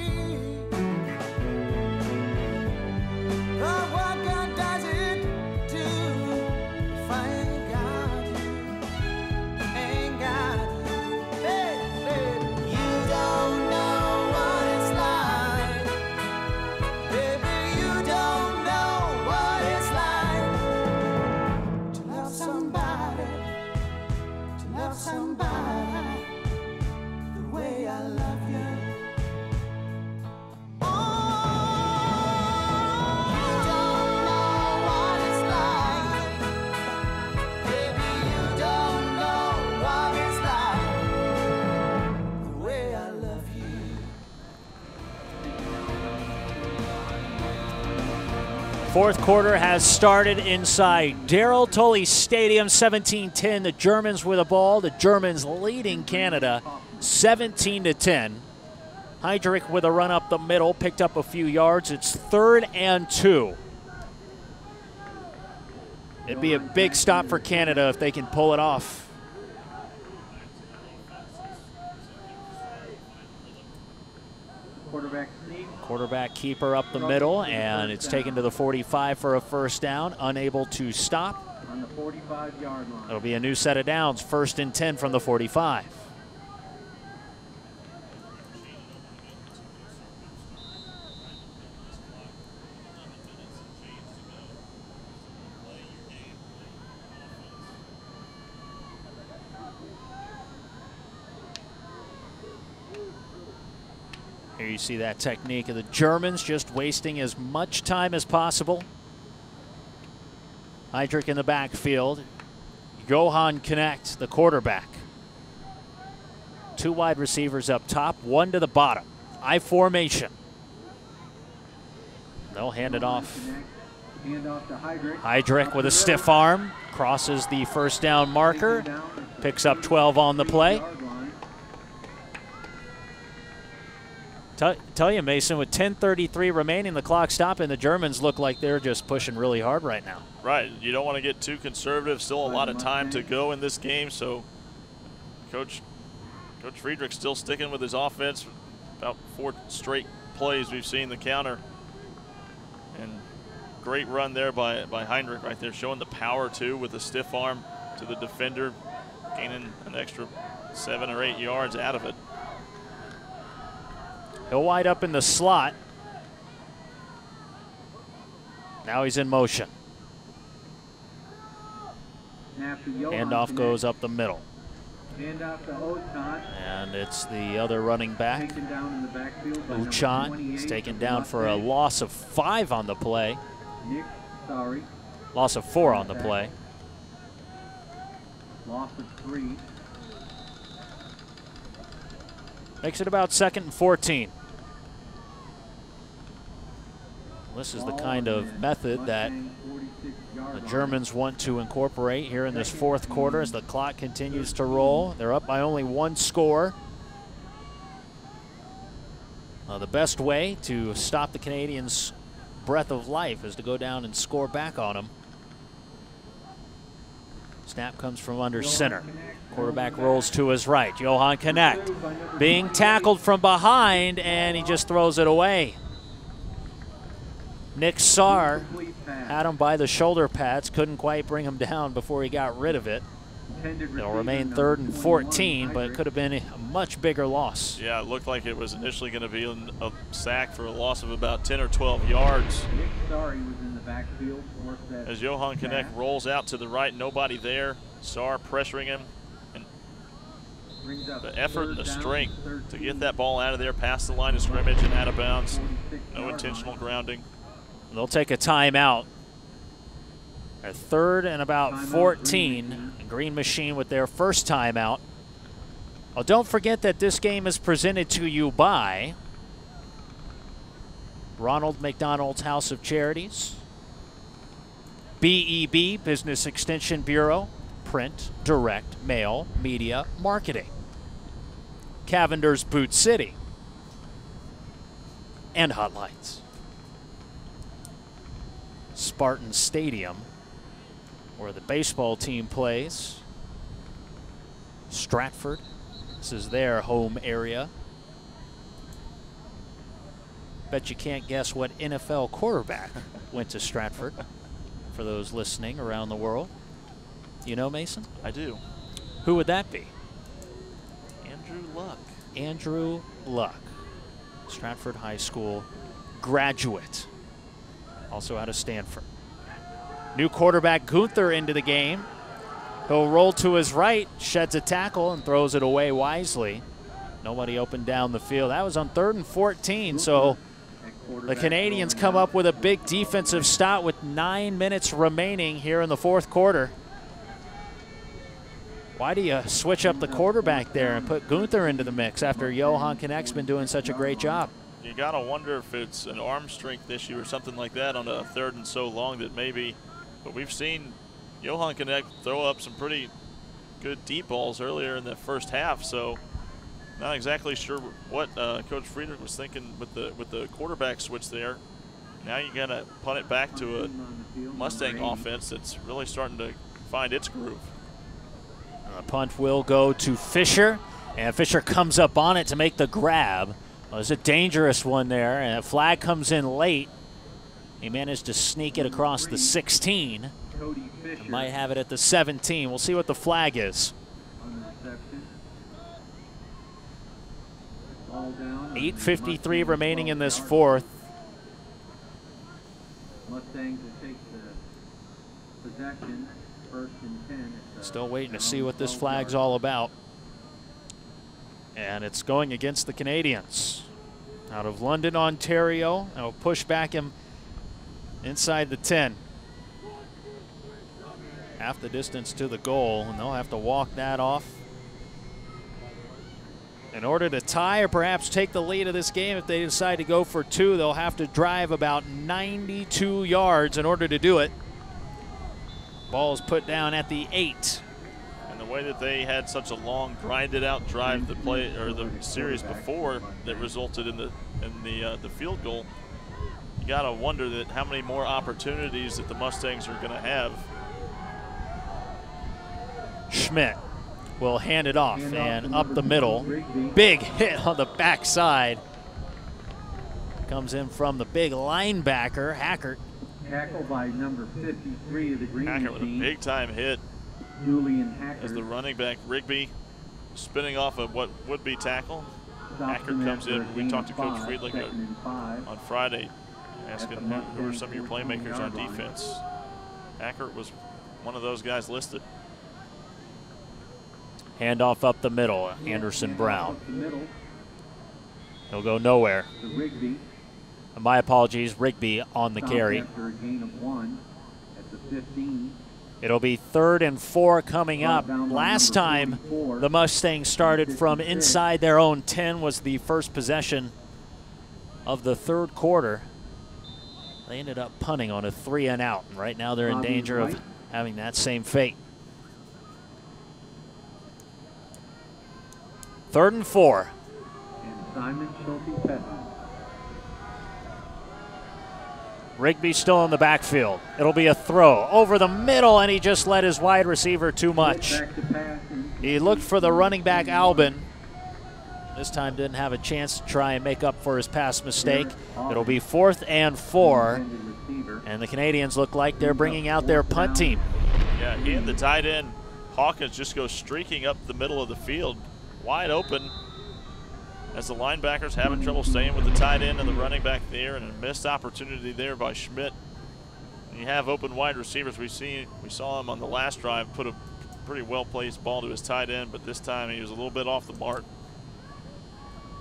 what God does it do if I ain't got you, ain't got you, baby. You don't know what it's like, baby. You don't know what it's like to love somebody the way I love you. Fourth quarter has started inside Darrell Tolley Stadium, 17-10. The Germans with the ball. The Germans leading Canada 17-10. Heydrich with a run up the middle, picked up a few yards. It's 3rd and 2. It'd be a big stop for Canada if they can pull it off. Quarterback keeper up the middle, and it's taken to the 45 for a first down, unable to stop. On the 45-yard line. It'll be a new set of downs, 1st and 10 from the 45. Here you see that technique of the Germans, just wasting as much time as possible. Heydrich in the backfield. Johan Knecht, the quarterback. 2 wide receivers up top, 1 to the bottom. I formation. They'll hand it off Handoff to Heydrich. Heydrich with a stiff arm, crosses the first down marker, picks up 12 on the play. Tell you, Mason, with 10:33 remaining, the clock stopping, the Germans look like they're just pushing really hard right now. Right. You don't want to get too conservative. Still a lot of time to go in this game, so Coach Friedrich still sticking with his offense. About 4 straight plays we've seen the counter. And great run there by Heydrich right there, showing the power too with a stiff arm to the defender, gaining an extra 7 or 8 yards out of it. He'll wind up in the slot. Now he's in motion. Handoff goes up the middle. Handoff to Ochan. And it's the other running back. Taken down in the backfield by number Ochan 28 is taken of down for a Mustang. loss of 5 on the play. Nick, sorry. Loss of 4 on the play. Loss of 3. Makes it about 2nd and 14. This is the kind of method that the Germans want to incorporate here in this 4th quarter as the clock continues to roll. They're up by only 1 score. The best way to stop the Canadians' breath of life is to go down and score back on them. Snap comes from under center. Quarterback rolls to his right. Johan Connect being tackled from behind, and he just throws it away. Nick Sarr had him by the shoulder pads, couldn't quite bring him down before he got rid of it. It'll remain 3rd and 14, but it could have been a much bigger loss. Yeah, it looked like it was initially going to be a sack for a loss of about 10 or 12 yards. Nick Sarr was in the backfield. As Johan Connect rolls out to the right, nobody there. Sarr pressuring him. And the effort and the strength to get that ball out of there past the line of scrimmage and out of bounds. No intentional grounding. They'll take a timeout. A 3rd and about 14. Green Machine with their first timeout. Oh, don't forget that this game is presented to you by Ronald McDonald's House of Charities, BEB, Business Extension Bureau, Print, Direct, Mail, Media, Marketing, Cavender's Boot City, and Hot Lights. Spartan Stadium, where the baseball team plays. Stratford, this is their home area. Bet you can't guess what NFL quarterback went to Stratford, for those listening around the world. You know, Mason? I do. Who would that be? Andrew Luck. Andrew Luck, Stratford High School graduate, also out of Stanford. New quarterback Gunther into the game. He'll roll to his right, sheds a tackle, and throws it away wisely. Nobody open down the field. That was on 3rd and 14, so the Canadians come up with a big defensive stop with 9 minutes remaining here in the 4th quarter. Why do you switch up the quarterback there and put Gunther into the mix after Johan Connect's been doing such a great job? You got to wonder if it's an arm strength issue or something like that on a 3rd and so long that maybe, but we've seen Johan Connect throw up some pretty good deep balls earlier in the first half, so not exactly sure what Coach Friedrich was thinking with the quarterback switch there. Now you got to punt it back to a Mustang offense that's really starting to find its groove. The punt will go to Fisher, and Fisher comes up on it to make the grab. Well, there's a dangerous one there, and a flag comes in late. He managed to sneak it across the 16. Might have it at the 17. We'll see what the flag is. 8:53 remaining in this 4th. Mustangs will take the possession, 1st and 10. Still waiting to see what this flag's all about. And it's going against the Canadians. Out of London, Ontario. They'll push back him inside the 10. Half the distance to the goal, and they'll have to walk that off. In order to tie or perhaps take the lead of this game, if they decide to go for two, they'll have to drive about 92 yards in order to do it. Ball is put down at the 8. And the way that they had such a long, grinded-out drive, the series before that resulted in the field goal, you gotta wonder that how many more opportunities that the Mustangs are going to have. Schmidt will hand it off and up the middle. Big hit on the backside. Comes in from the big linebacker, Hackert. Tackle by number 53 of the Green Hackert with a Machine, big-time hit Julian Hackert. as the running back Rigby spinning off of what would be tackle. Hackert comes in. We talked to Coach Friedling on Friday, asking who are some of your playmakers on defense. Hackert was one of those guys listed. Handoff up the middle, Anderson Brown. Up the middle He'll go nowhere. to Rigby. My apologies, Rigby on the Stopped carry. After a gain of 1 at the 15. It'll be 3rd and 4 coming up. Last time the Mustangs started from inside their own 10 was the first possession of the 3rd quarter. They ended up punting on a 3 and out, and right now they're in danger of having that same fate. 3rd and 4. And Simon Schulte-Petty. Rigby still in the backfield. It'll be a throw over the middle, and he just let his wide receiver too much. Back to pass. He looked for the running back, Albin. This time didn't have a chance to try and make up for his past mistake. It'll be 4th and 4, and the Canadians look like they're bringing out their punt team. Yeah, he and the tight end, Hawkins, just go streaking up the middle of the field, wide open, as the linebackers having trouble staying with the tight end and the running back there, and a missed opportunity there by Schmidt. And you have open wide receivers. We saw him on the last drive put a pretty well-placed ball to his tight end, but this time he was a little bit off the mark.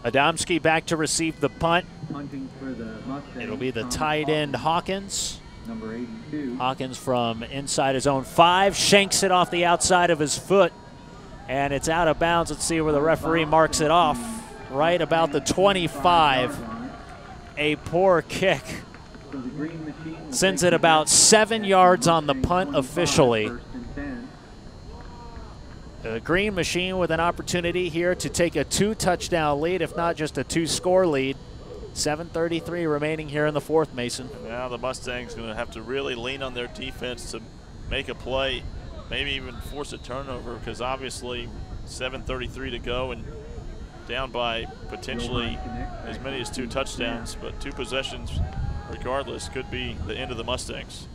Adamski back to receive the punt. Punting for the Mustangs. It'll be the tight end, Hawkins. Number 82. Hawkins from inside his own 5, shanks it off the outside of his foot, and it's out of bounds. Let's see where the referee marks it off. Right about the 25. A poor kick. So the Green Machine will Sends take it about back 7 yards on the punt 25, officially. 1st and 10. The Green Machine with an opportunity here to take a 2-touchdown lead, if not just a 2-score lead. 7:33 remaining here in the 4th, Mason. Now the Mustangs going to have to really lean on their defense to make a play, maybe even force a turnover, because obviously 7:33 to go and down by potentially as many as 2 touchdowns, but 2 possessions regardless could be the end of the Mustangs.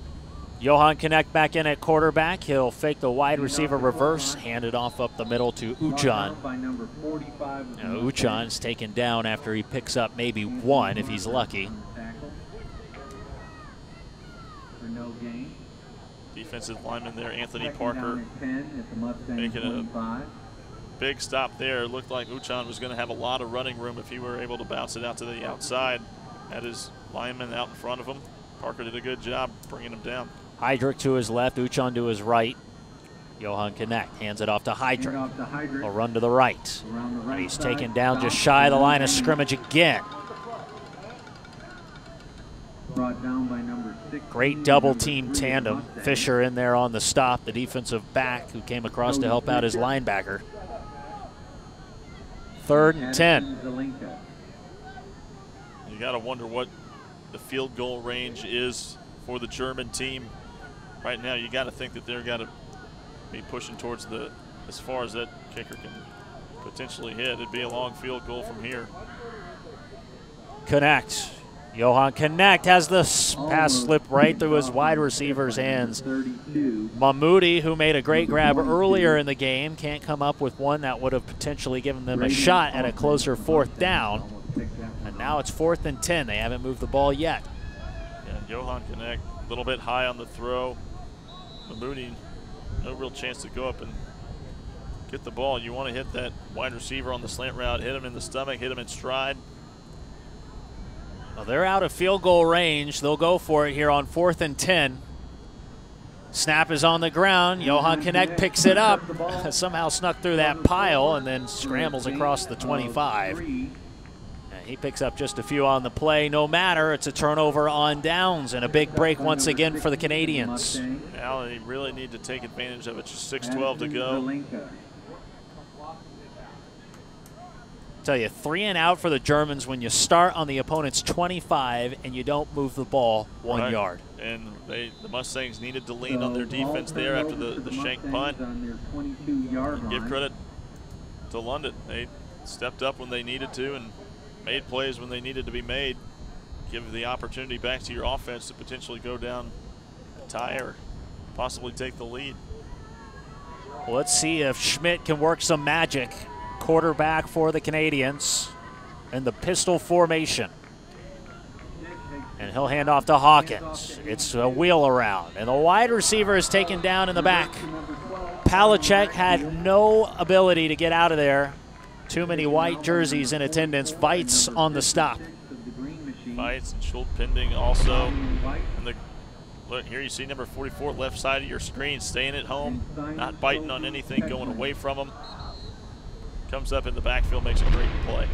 Johan Knecht back in at quarterback. He'll fake the wide receiver reverse, hand it off up the middle to Uchan. By number 45 of the Now, Mustangs. Uchan's taken down after he picks up maybe 1 if he's lucky. Tackle for no gain. Defensive lineman there, Anthony Second Parker, down and 10 at the Mustangs making a 25. big stop there. It looked like Uchan was going to have a lot of running room if he were able to bounce it out to the outside. Had his lineman out in front of him. Parker did a good job bringing him down. Heydrich to his left, Uchan to his right. Johan Knecht hands it off to Hand Heydrich. off to Heydrich. He'll run to the right. Around the right And he's side. taken down just Stop. shy of the line of scrimmage again. Brought down by number 6. Great double team tandem. Fisher in there on the stop, the defensive back who came across to help out his linebacker. 3rd and 10. Zelinka. You got to wonder what the field goal range is for the German team. Right now, you got to think that they're got to be pushing towards as far as that kicker can potentially hit. It'd be a long field goal from here. Knecht. Johan Knecht has the pass slip right through his wide receiver's hands. 32. Mahmoudi, who made a great grab earlier in the game, can't come up with one that would have potentially given them a shot at a closer 4th down. And now it's 4th and 10. They haven't moved the ball yet. And Johan Knecht, a little bit high on the throw. Mahmoudi, no real chance to go up and get the ball. You want to hit that wide receiver on the slant route, hit him in the stomach, hit him in stride. Well, they're out of field goal range. They'll go for it here on 4th and 10. Snap is on the ground. Johan Connect picks it up, somehow snuck through that pile and then scrambles across the 25. And he picks up just a few on the play. No matter, it's a turnover on downs and a big break once again for the Canadians. Now they really need to take advantage of it. Just 6:12 to go. Tell you, 3 and out for the Germans when you start on the opponent's 25 and you don't move the ball 1 yard. And the Mustangs needed to lean on their defense there after the shank punt. Give credit to London. They stepped up when they needed to and made plays when they needed to be made. Give the opportunity back to your offense to potentially go down a tie or possibly take the lead. Well, let's see if Schmidt can work some magic. Quarterback for the Canadians in the pistol formation. And he'll hand off to Hawkins. It's a wheel around, and the wide receiver is taken down in the back. Palachek had no ability to get out of there. Too many white jerseys in attendance. Weitz on the stop. Weitz and Schultz pending also. And look, here you see number 44 left side of your screen, staying at home, not biting on anything, going away from him. Comes up in the backfield, makes a great play.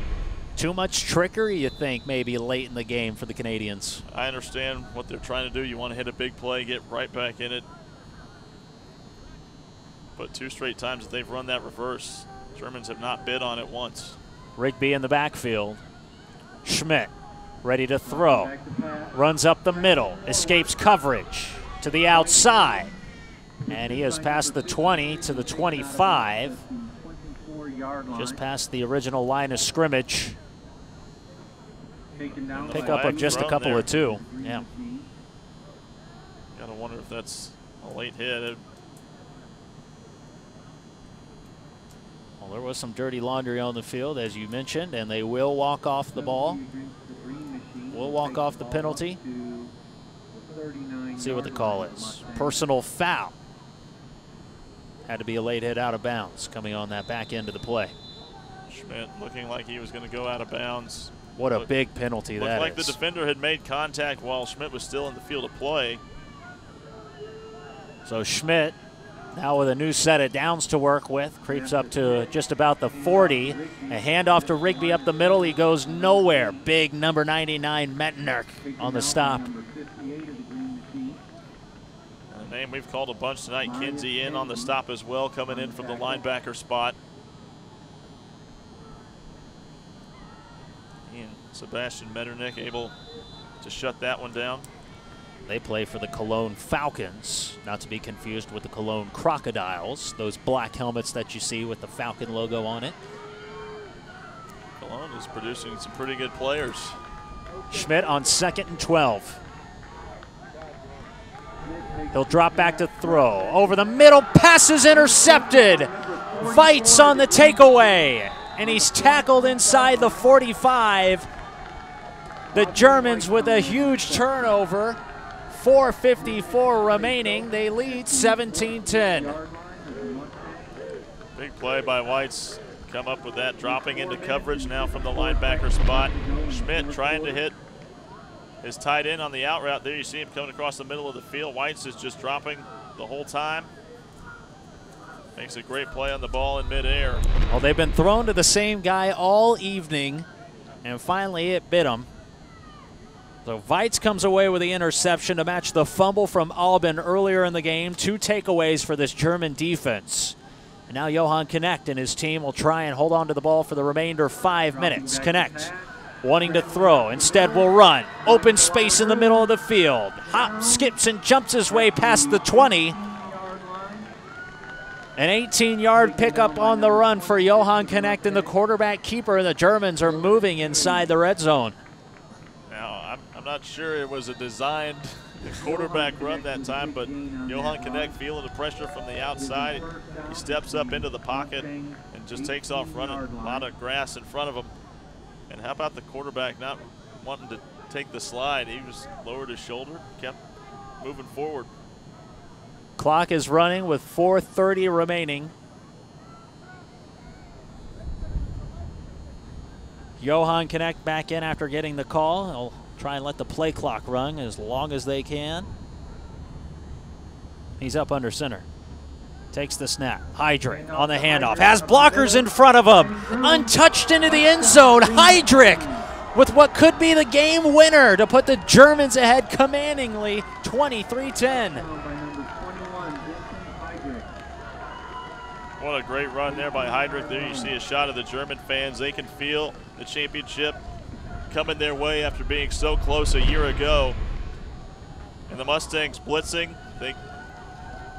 Too much trickery, you think, maybe late in the game for the Canadians? I understand what they're trying to do. You want to hit a big play, get right back in it. But 2 straight times that they've run that reverse, Germans have not bid on it once. Rigby in the backfield. Schmidt ready to throw. Runs up the middle, escapes coverage to the outside. And he has passed the 20 to the 25. Just past the original line of scrimmage. Pick up of just a couple of 2. Yeah. Gotta wonder if that's a late hit. Well, there was some dirty laundry on the field, as you mentioned, and they will walk off the ball. We'll walk off the penalty. See what the call is. Personal foul. Had to be a late hit out of bounds coming on that back end of the play. Schmidt looking like he was going to go out of bounds. What a big penalty that is. Looked like the defender had made contact while Schmidt was still in the field of play. So Schmidt, now with a new set of downs to work with, creeps up to just about the 40. A handoff to Rigby up the middle. He goes nowhere. Big number 99 Mettenurk on the stop. A name we've called a bunch tonight, Kinsey in on the stop as well, coming in from the linebacker spot. And Sebastian Metternich able to shut that one down. They play for the Cologne Falcons, not to be confused with the Cologne Crocodiles, those black helmets that you see with the Falcon logo on it. Cologne is producing some pretty good players. Schmidt on 2nd and 12. He'll drop back to throw. Over the middle, pass is intercepted. Weitz on the takeaway, and he's tackled inside the 45. The Germans with a huge turnover. 4:54 remaining. They lead 17-10. Big play by Weitz. Come up with that, dropping into coverage now from the linebacker spot. Schmidt trying to hit his tight end on the out route. There you see him coming across the middle of the field. Weitz is just dropping the whole time. Makes a great play on the ball in midair. Well, they've been thrown to the same guy all evening, and finally it bit him. So Weitz comes away with the interception to match the fumble from Albin earlier in the game. 2 takeaways for this German defense. And now Johan Connect and his team will try and hold on to the ball for the remainder 5 minutes. Connect wanting to throw, instead will run. Open space in the middle of the field. Hop, skips, and jumps his way past the 20. An 18-yard pickup on the run for Johan Connect and the quarterback keeper. The Germans are moving inside the red zone. Now, I'm not sure it was a designed quarterback run that time, but Johan Connect feeling the pressure from the outside. He steps up into the pocket and just takes off running. A lot of grass in front of him. And how about the quarterback not wanting to take the slide? He was lowered his shoulder, kept moving forward. Clock is running with 4:30 remaining. Johan Connect back in after getting the call. They'll try and let the play clock run as long as they can. He's up under center. Takes the snap. Heydrich on the handoff. Has blockers in front of him. Untouched into the end zone. Heydrich with what could be the game winner to put the Germans ahead commandingly, 23-10. What a great run there by Heydrich. There you see a shot of the German fans. They can feel the championship coming their way after being so close a year ago. And the Mustangs blitzing. They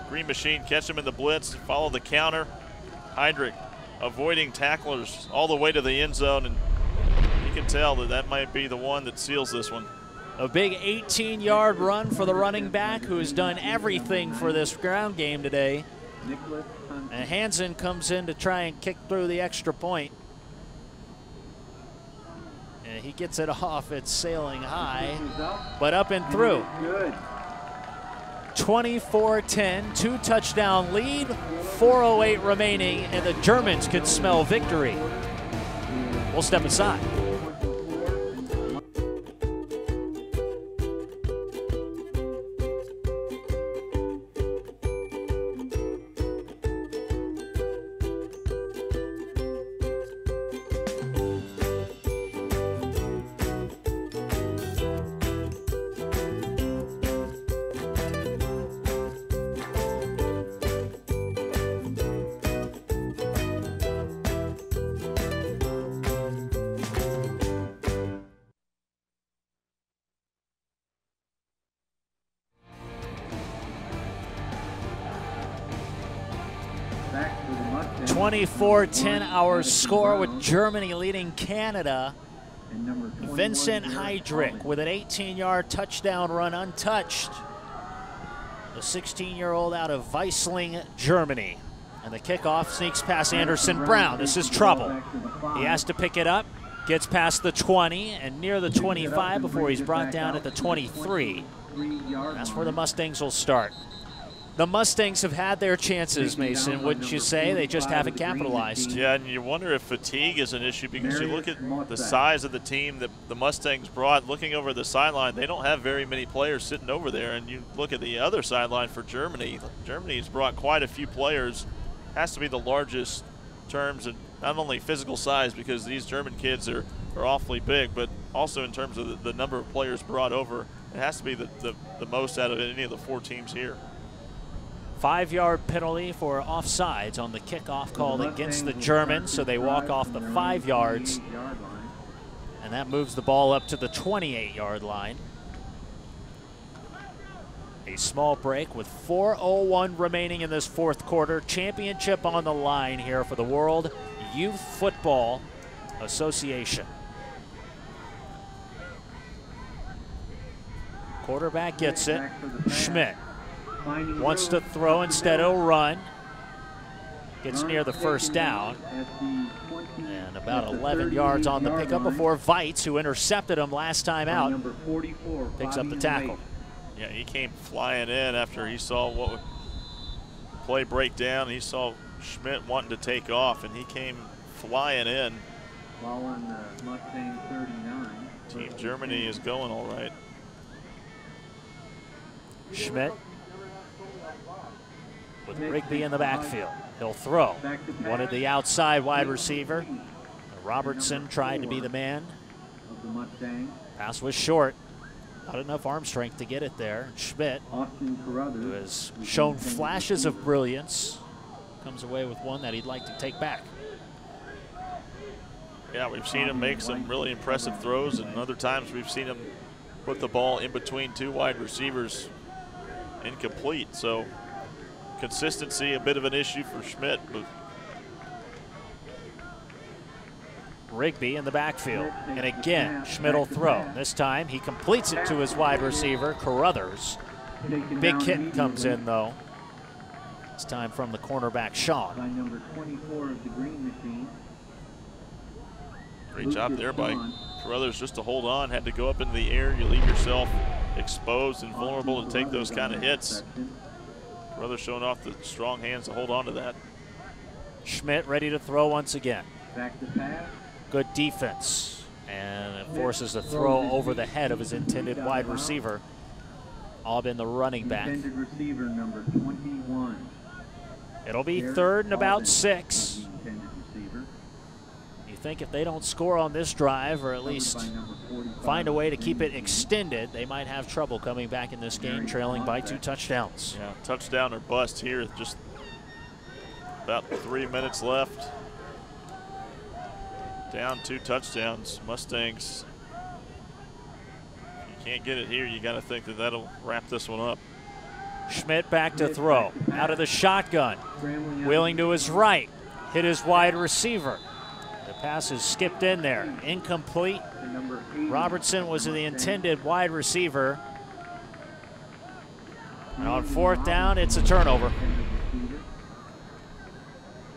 Green Machine catch him in the blitz, follow the counter. Heydrich avoiding tacklers all the way to the end zone, and you can tell that that might be the one that seals this one. A big 18-yard run for the running back who has done everything for this ground game today. And Hansen comes in to try and kick through the extra point. And he gets it off. It's sailing high, but up and through. 24-10, 2-touchdown lead, 4:08 remaining, and the Germans could smell victory. We'll step aside. Back for the Mustangs. 24-10 our score with Germany leading Canada. And number 21, Vincent Derek Heydrich Thomas. with an 18-yard touchdown run untouched. The 16-year-old out of Weissling, Germany. And the kickoff sneaks past Anderson Brown. This is trouble. He has to pick it up, gets past the 20 and near the 25 before he's brought down at the 23. That's where the Mustangs will start. The Mustangs have had their chances, Mason, wouldn't you say? They just haven't capitalized. Yeah, and you wonder if fatigue is an issue because you look at the size of the team that the Mustangs brought. Looking over the sideline, they don't have very many players sitting over there. And you look at the other sideline for Germany. Germany's brought quite a few players. Has to be the largest terms of not only physical size because these German kids are awfully big, but also in terms of the number of players brought over. It has to be the most out of any of the four teams here. 5-yard penalty for offsides on the kickoff called against the Germans, so they walk off the 5 yards, and that moves the ball up to the 28-yard line. A small break with 4:01 remaining in this fourth quarter. Championship on the line here for the World Youth Football Association. Quarterback gets it. Schmidt wants to throw instead of run. Gets near the first down. And about 11 yards on the pickup before Weitz, who intercepted him last time out, picks up the tackle. Yeah, he came flying in after he saw what would play break down. He saw Schmidt wanting to take off, and he came flying in. Ball on the Mustang 39. Team Germany is going all right. Schmidt with Rigby in the backfield. He'll throw. Wanted the outside wide receiver. Robertson tried to be the man. Of the Mustang. Pass was short. Not enough arm strength to get it there. Schmidt, Austin Carruthers, who has shown flashes of brilliance, comes away with one that he'd like to take back. Yeah, we've seen him make some really impressive throws, and other times we've seen him put the ball in between two wide receivers incomplete. So consistency, a bit of an issue for Schmidt. But Rigby in the backfield. And again, Schmidt will throw. This time he completes it to his wide receiver, Carruthers. Big hit comes in though. This time from the cornerback, Sean. by number 24 of the Green Machine. great job there by Carruthers just to hold on. Had to go up into the air. You leave yourself exposed and vulnerable to take those kind of hits. Carruthers showing off the strong hands to hold on to that. Schmidt ready to throw once again. Back to pass. Good defense, and it forces a throw over the head of his intended wide receiver Aubin, the running back. Intended receiver number 21. It'll be Garrett 3rd and about Aubin 6. is the intended receiver. You think if they don't score on this drive, or at Covered least by number 45, find a way to keep it James extended, they might have trouble coming back in this game, trailing by 2 touchdowns. Yeah, touchdown or bust here. Just about 3 minutes left. Down 2 touchdowns. Mustangs, if you can't get it here, you got to think that that'll wrap this one up. Schmidt back to throw. Out of the shotgun. Scrambling out Wheeling to his right. Hit his wide receiver. The pass is skipped in there. Incomplete. to number 80. Robertson was the intended wide receiver. And on 4th down, it's a turnover. Intended receiver.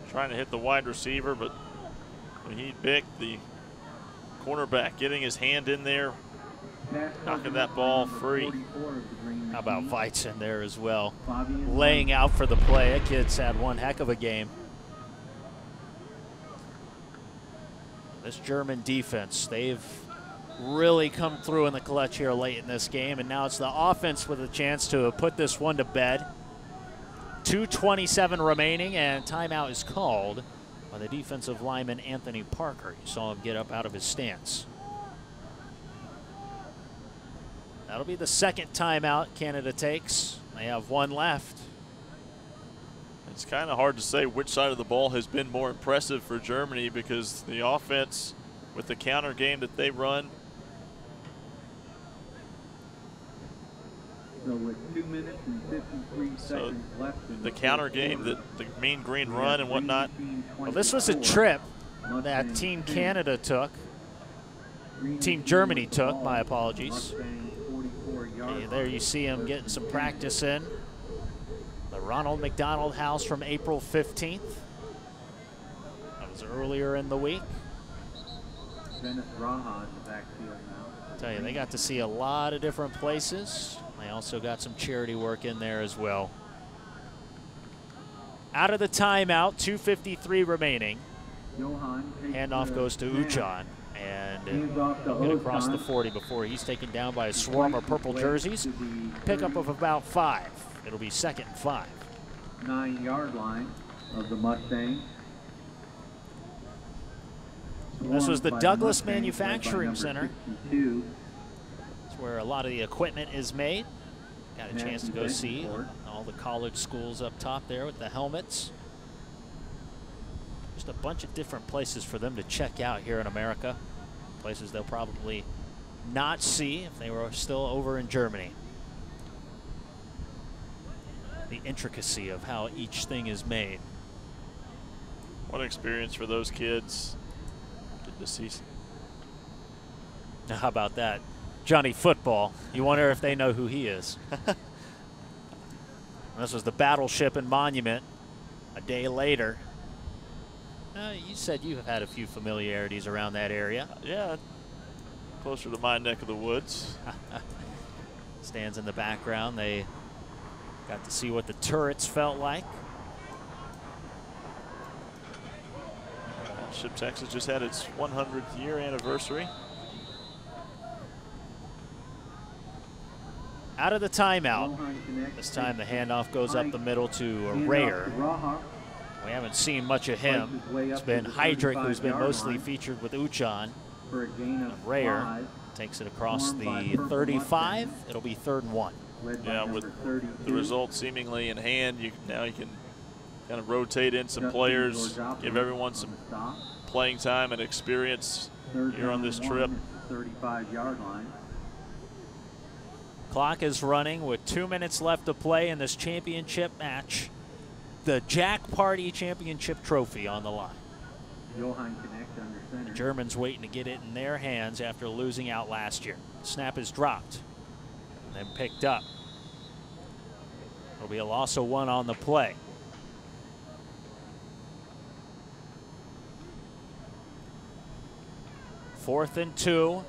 Trying to hit the wide receiver, but he picked the cornerback, getting his hand in there, Pass knocking coverage that by ball number free. 44 of the Green How about Machine, Veits in there as well? Fabian Laying White. out for the play. That kid's had one heck of a game. This German defense, they've really come through in the clutch here late in this game, and now it's the offense with a chance to put this one to bed. 2:27 remaining, and timeout is called by the defensive lineman Anthony Parker. You saw him get up out of his stance. That'll be the 2nd timeout Canada takes. They have 1 left. It's kind of hard to say which side of the ball has been more impressive for Germany, because the offense with the counter game that they run, So with 2 minutes and 53 seconds left in the fourth counter game, quarter, that the Mean Green we run have and whatnot. Green Machine Well, this was a 24, trip that Mustangs Team 2. Canada took. Green Team Machine Germany with the took, ball. my apologies. Mustangs 44-yard Hey, there you see him getting some practice in. The Ronald McDonald House from April 15th. That was earlier in the week. Dennis Raha in the backfield now. Tell you, they got to see a lot of different places. They also got some charity work in there as well. Out of the timeout, 2:53 remaining. Johan takes Handoff the goes to snap. Uchon, and Hands off to he'll get across the Ozan. 40 before he's taken down by a swarm of purple jerseys. To the Pickup of about 5. It'll be 2nd and 5. 9-yard line of the Mustangs. This was the Swarmed by Douglas Mustangs, led by Manufacturing number Center. 62. It's where a lot of the equipment is made. Got a chance to go Matthew see Betancourt. all the college schools up top there with the helmets. Just a bunch of different places for them to check out here in America. Places they'll probably not see if they were still over in Germany. The intricacy of how each thing is made. What an experience for those kids. Getting to see. Now, how about that? Johnny Football. You wonder if they know who he is. This was the Battleship and Monument a day later. You said you have had a few familiarities around that area. Yeah, closer to my neck of the woods. Stands in the background. They got to see what the turrets felt like. Battleship Texas just had its 100th year anniversary. Out of the timeout. Johan connects. This time the handoff goes up the middle to Handoff Rayer. to Raha. We haven't seen much of him. Fights his way It's up been to the Heydrich who's been 35-yard mostly line featured with Uchon. For a gain of Rayer 5, takes it across Formed by the Purple 35. Mustangs. It'll be 3rd and 1. led by Yeah, number with 32. the result seemingly in hand, now you can kind of rotate in some Justin players, Georgopoulos give everyone on some the stop. playing time and experience Third here on down this and trip. 1 at the 35-yard line. Clock is running with 2 minutes left to play in this championship match. The Jack Party Championship Trophy on the line. Johan connects under center. The Germans waiting to get it in their hands after losing out last year. Snap is dropped and then picked up. It'll be a loss of 1 on the play. Fourth and 2.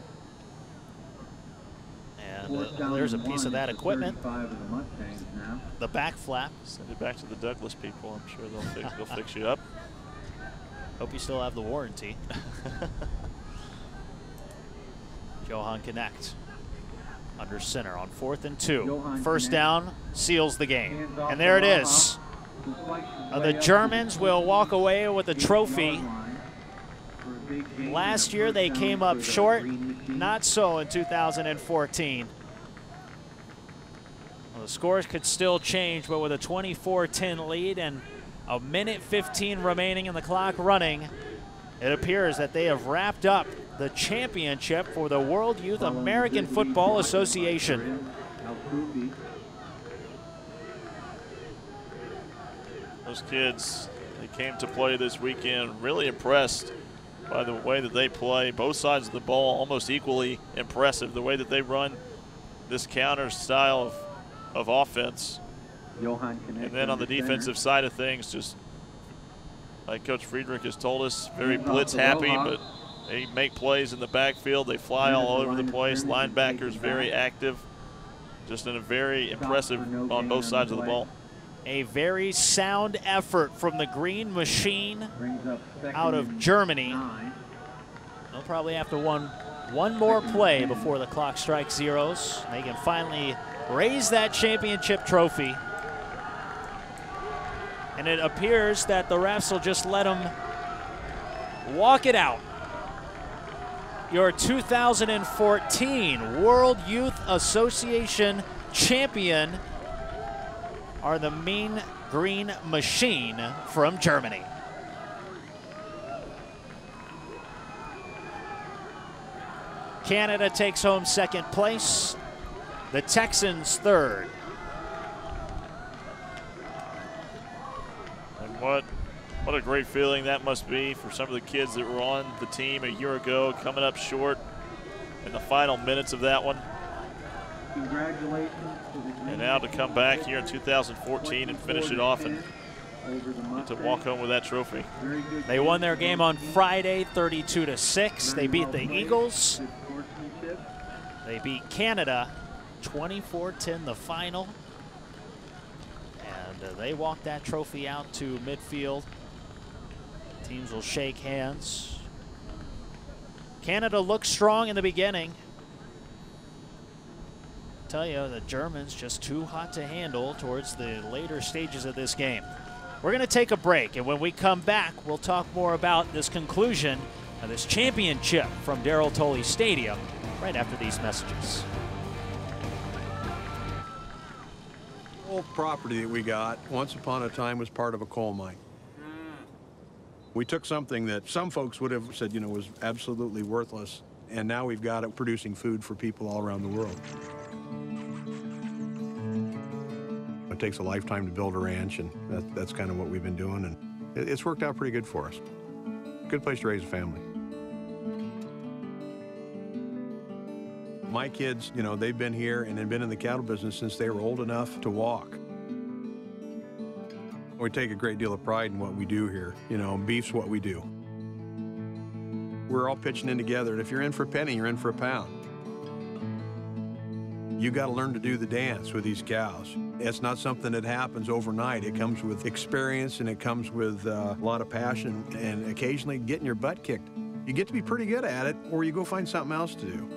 And Fourth down there's a and piece 1 of that at the equipment. 35 of the Mustangs now. The back flap. Send it back to the Douglas people. I'm sure they'll fix you up. Hope you still have the warranty. Johan connects. under center on 4th and 2. Johan First Connect. down seals the game. Hands off And there it the is. ball. The Germans will walk away with a trophy. Last Last year they came up short, not so in 2014. Well, the scores could still change, but with a 24-10 lead and a minute 15 remaining in the clock running, it appears that they have wrapped up the championship for the World Youth American Football Association. Those kids, they came to play this weekend really impressed by the way that they play. Both sides of the ball almost equally impressive. The way that they run this counter style of offense. And then on the defensive side of things, just like Coach Friedrich has told us, very blitz happy, but they make plays in the backfield. They fly all over the place. Linebackers very active. Just in a very impressive on both sides of the ball. A very sound effort from the Green Machine out of Germany. They'll probably have to one more play before the clock strikes zeros. They can finally raise that championship trophy. And it appears that the refs will just let them walk it out. Your 2014 World Youth Association champion are the Mean Green Machine from Germany. Canada takes home 2nd place. The Texans 3rd. And what a great feeling that must be for some of the kids that were on the team a year ago, coming up short in the final minutes of that one. Congratulations. And now to come back here in 2014 and finish it off and get to walk home with that trophy. They won their game on Friday 32-6. They beat the Eagles. They beat Canada 24-10 the final. And they walked that trophy out to midfield. Teams will shake hands. Canada looked strong in the beginning. Tell you, the Germans just too hot to handle towards the later stages of this game. We're going to take a break, and when we come back, we'll talk more about this conclusion of this championship from Darrell Toley Stadium right after these messages. The whole property that we got, once upon a time, was part of a coal mine. We took something that some folks would have said, was absolutely worthless, and now we've got it producing food for people all around the world. It takes a lifetime to build a ranch, and that's kind of what we've been doing, and it's worked out pretty good for us. Good place to raise a family. My kids, they've been here and have been in the cattle business since they were old enough to walk. We take a great deal of pride in what we do here. Beef's what we do. We're all pitching in together, and if you're in for a penny, you're in for a pound. You got to learn to do the dance with these cows. It's not something that happens overnight. It comes with experience, and it comes with a lot of passion, and occasionally getting your butt kicked. You get to be pretty good at it, or you go find something else to do.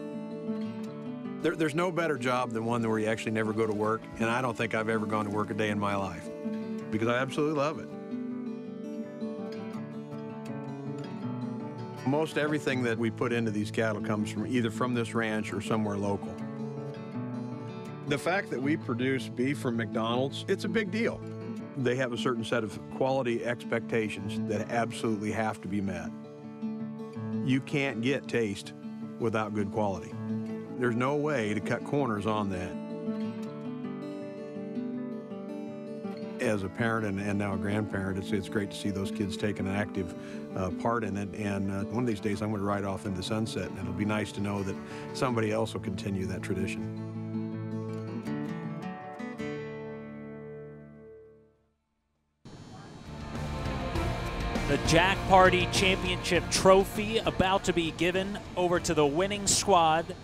There's no better job than one where you actually never go to work, and I don't think I've ever gone to work a day in my life, because I absolutely love it. Most everything that we put into these cattle comes from either from this ranch or somewhere local. The fact that we produce beef from McDonald's, it's a big deal. They have a certain set of quality expectations that absolutely have to be met. You can't get taste without good quality. There's no way to cut corners on that. As a parent and now a grandparent, it's great to see those kids taking an active part in it. And one of these days I'm going to ride off into the sunset, and it'll be nice to know that somebody else will continue that tradition. The Jack Party Championship Trophy about to be given over to the winning squad.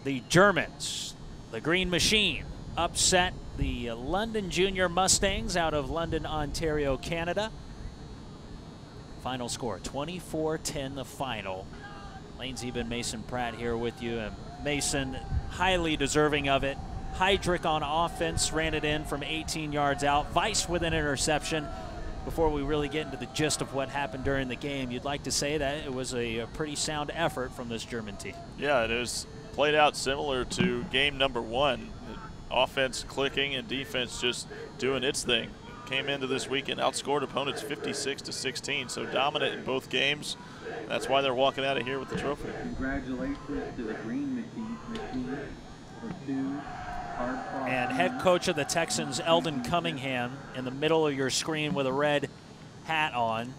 The Germans, the Green Machine, upset the London Junior Mustangs out of London, Ontario, Canada. Final score, 24-10 the final. Lane Zeban, Mason Pratt here with you. And Mason, highly deserving of it. Heydrich on offense ran it in from 18 yards out. Weiss with an interception. Before we really get into the gist of what happened during the game, you'd like to say that it was a pretty sound effort from this German team. Yeah, it was played out similar to game number 1. Offense clicking and defense just doing its thing. Came into this weekend, outscored opponents 56-16, so dominant in both games. That's why they're walking out of here with the trophy. Congratulations to the Green Machine for 2 hard-fought. And head coach of the Texans, Eldon Cunningham, in the middle of your screen with a red hat on.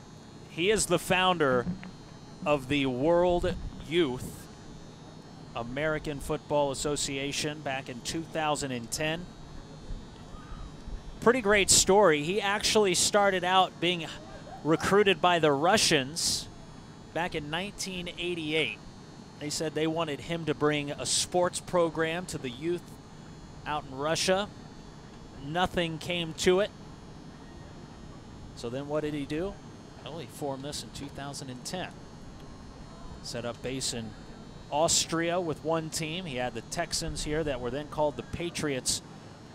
He is the founder of the World Youth American Football Association back in 2010. Pretty great story. He actually started out being recruited by the Russians back in 1988. They said they wanted him to bring a sports program to the youth out in Russia. Nothing came to it. So then what did he do? Well, he formed this in 2010. Set up base in Austria with one team. He had the Texans here that were then called the Patriots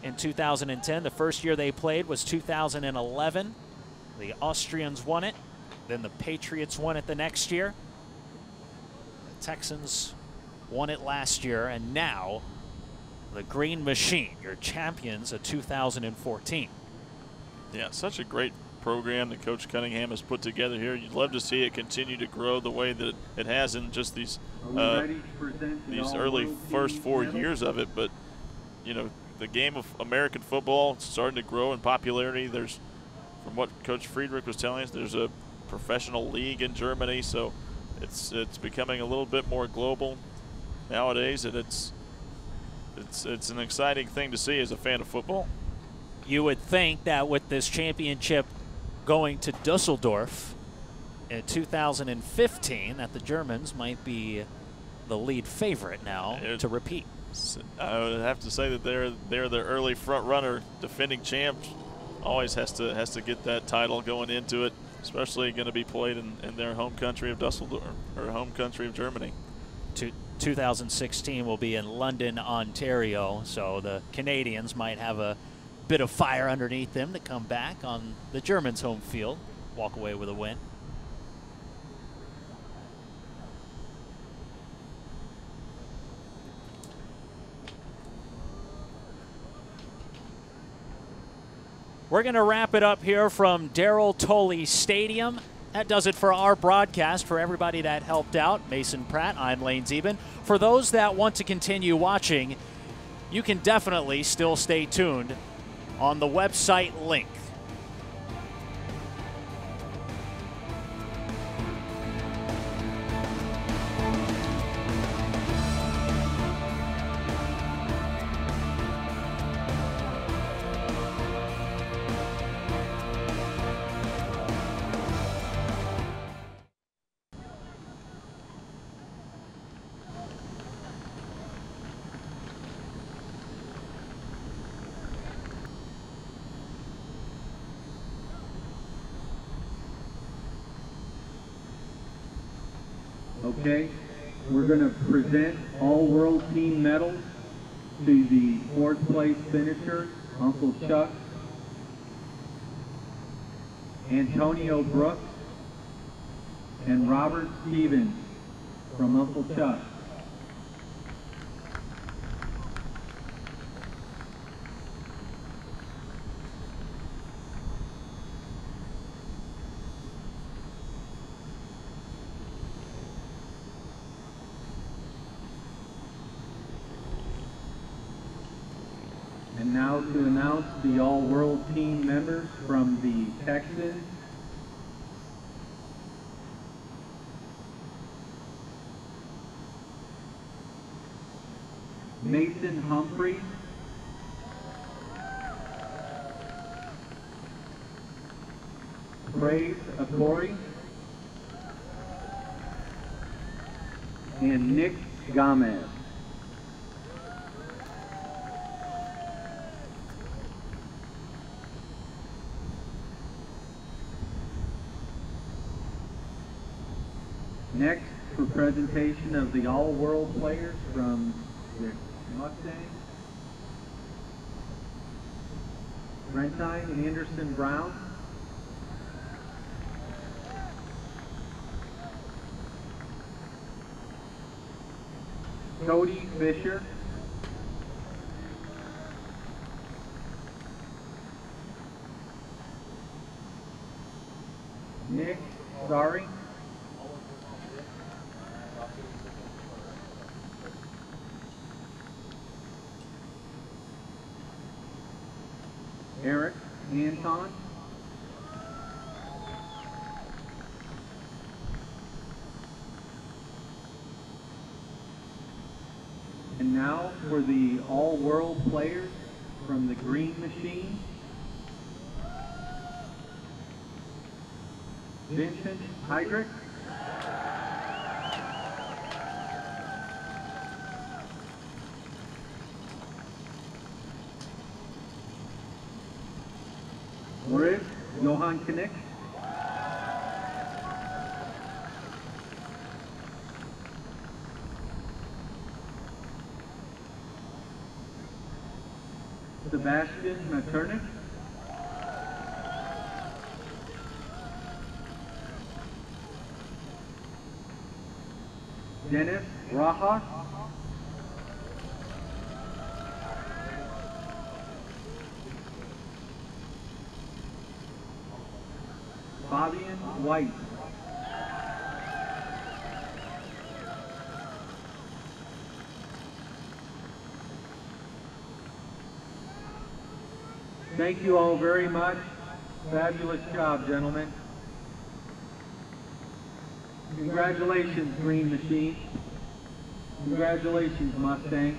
in 2010. The first year they played was 2011. The Austrians won it. Then the Patriots won it the next year. The Texans won it last year. And now the Green Machine, your champions of 2014. Yeah, such a great program that Coach Cunningham has put together here. You'd love to see it continue to grow the way that it has in just these early first 4 years of it. But, you know, the game of American football is starting to grow in popularity. There's, from what Coach Friedrich was telling us, there's a professional league in Germany, so it's becoming a little bit more global nowadays, and it's an exciting thing to see as a fan of football. You would think that with this championship going to Dusseldorf in 2015, that the Germans might be the lead favorite now to repeat. I would have to say that they're the early front runner. Defending champs always has to get that title going into it, especially going to be played in their home country of Dusseldorf, or home country of Germany. 2016 will be in London, Ontario, so the Canadians might have a bit of fire underneath them to come back on the Germans' home field, walk away with a win. We're going to wrap it up here from Darrell Toley Stadium. That does it for our broadcast. For everybody that helped out, Mason Pratt, I'm Lane Zeben. For those that want to continue watching, you can definitely still stay tuned on the website link. Okay, we're going to present all world team medals to the 4th place finishers, Uncle Chuck, Antonio Brooks, and Robert Stevens from Uncle Chuck. And now to announce the all-world team members from the Texans. Mason Humphreys, Praise Akori, and Nick Gomez. Next, for presentation of the all-world players from the Mustang. Brentine Anderson Brown. Cody Fisher. Nick Sorry. Eric Anton. And now for the all-world players from the Green Machine. Vincent Heydrich. Moritz Johann Knick. Sebastian Maternick. Dennis Rajas. Fabian White. Thank you all very much. Fabulous job, gentlemen. Congratulations, Green Machine. Congratulations, Mustang.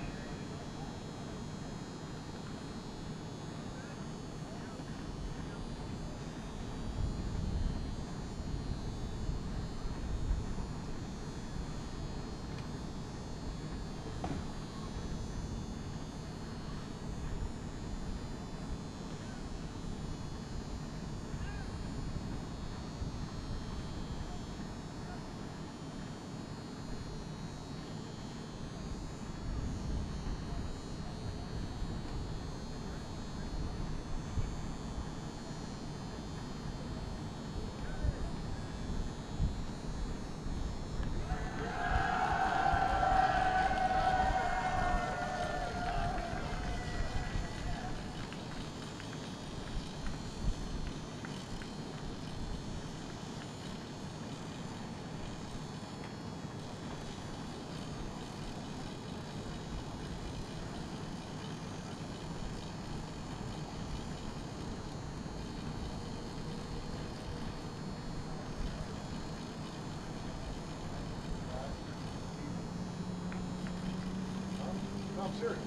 I'm serious.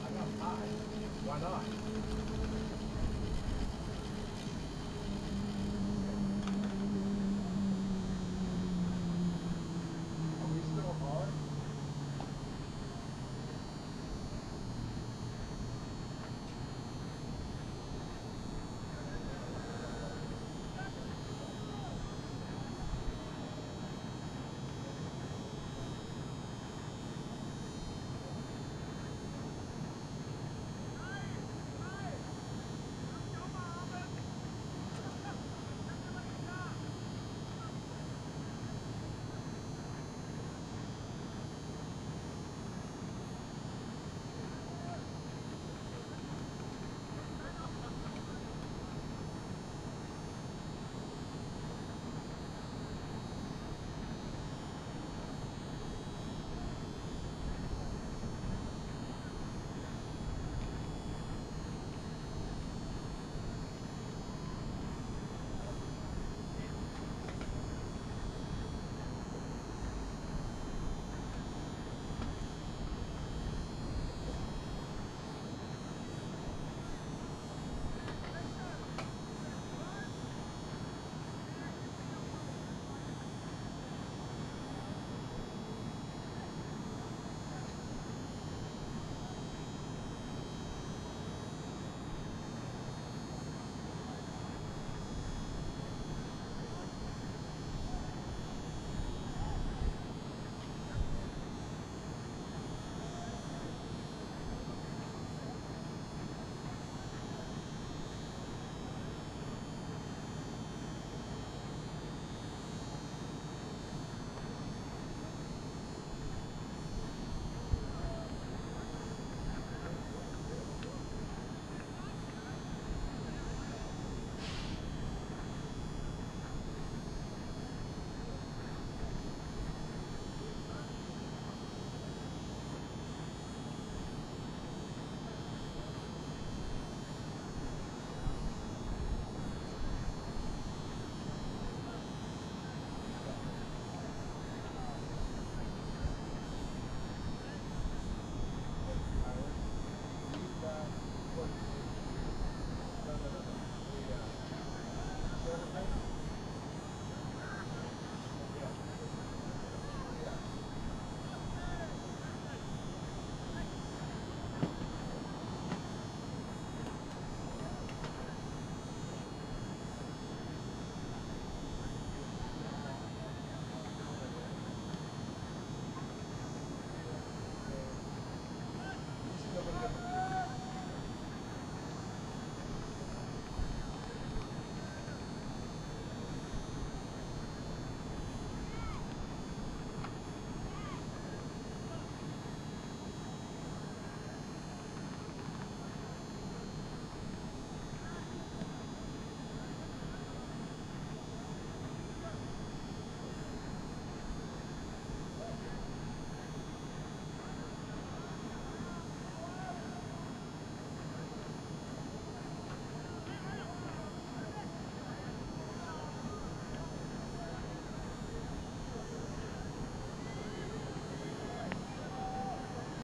I'm not high. Why not?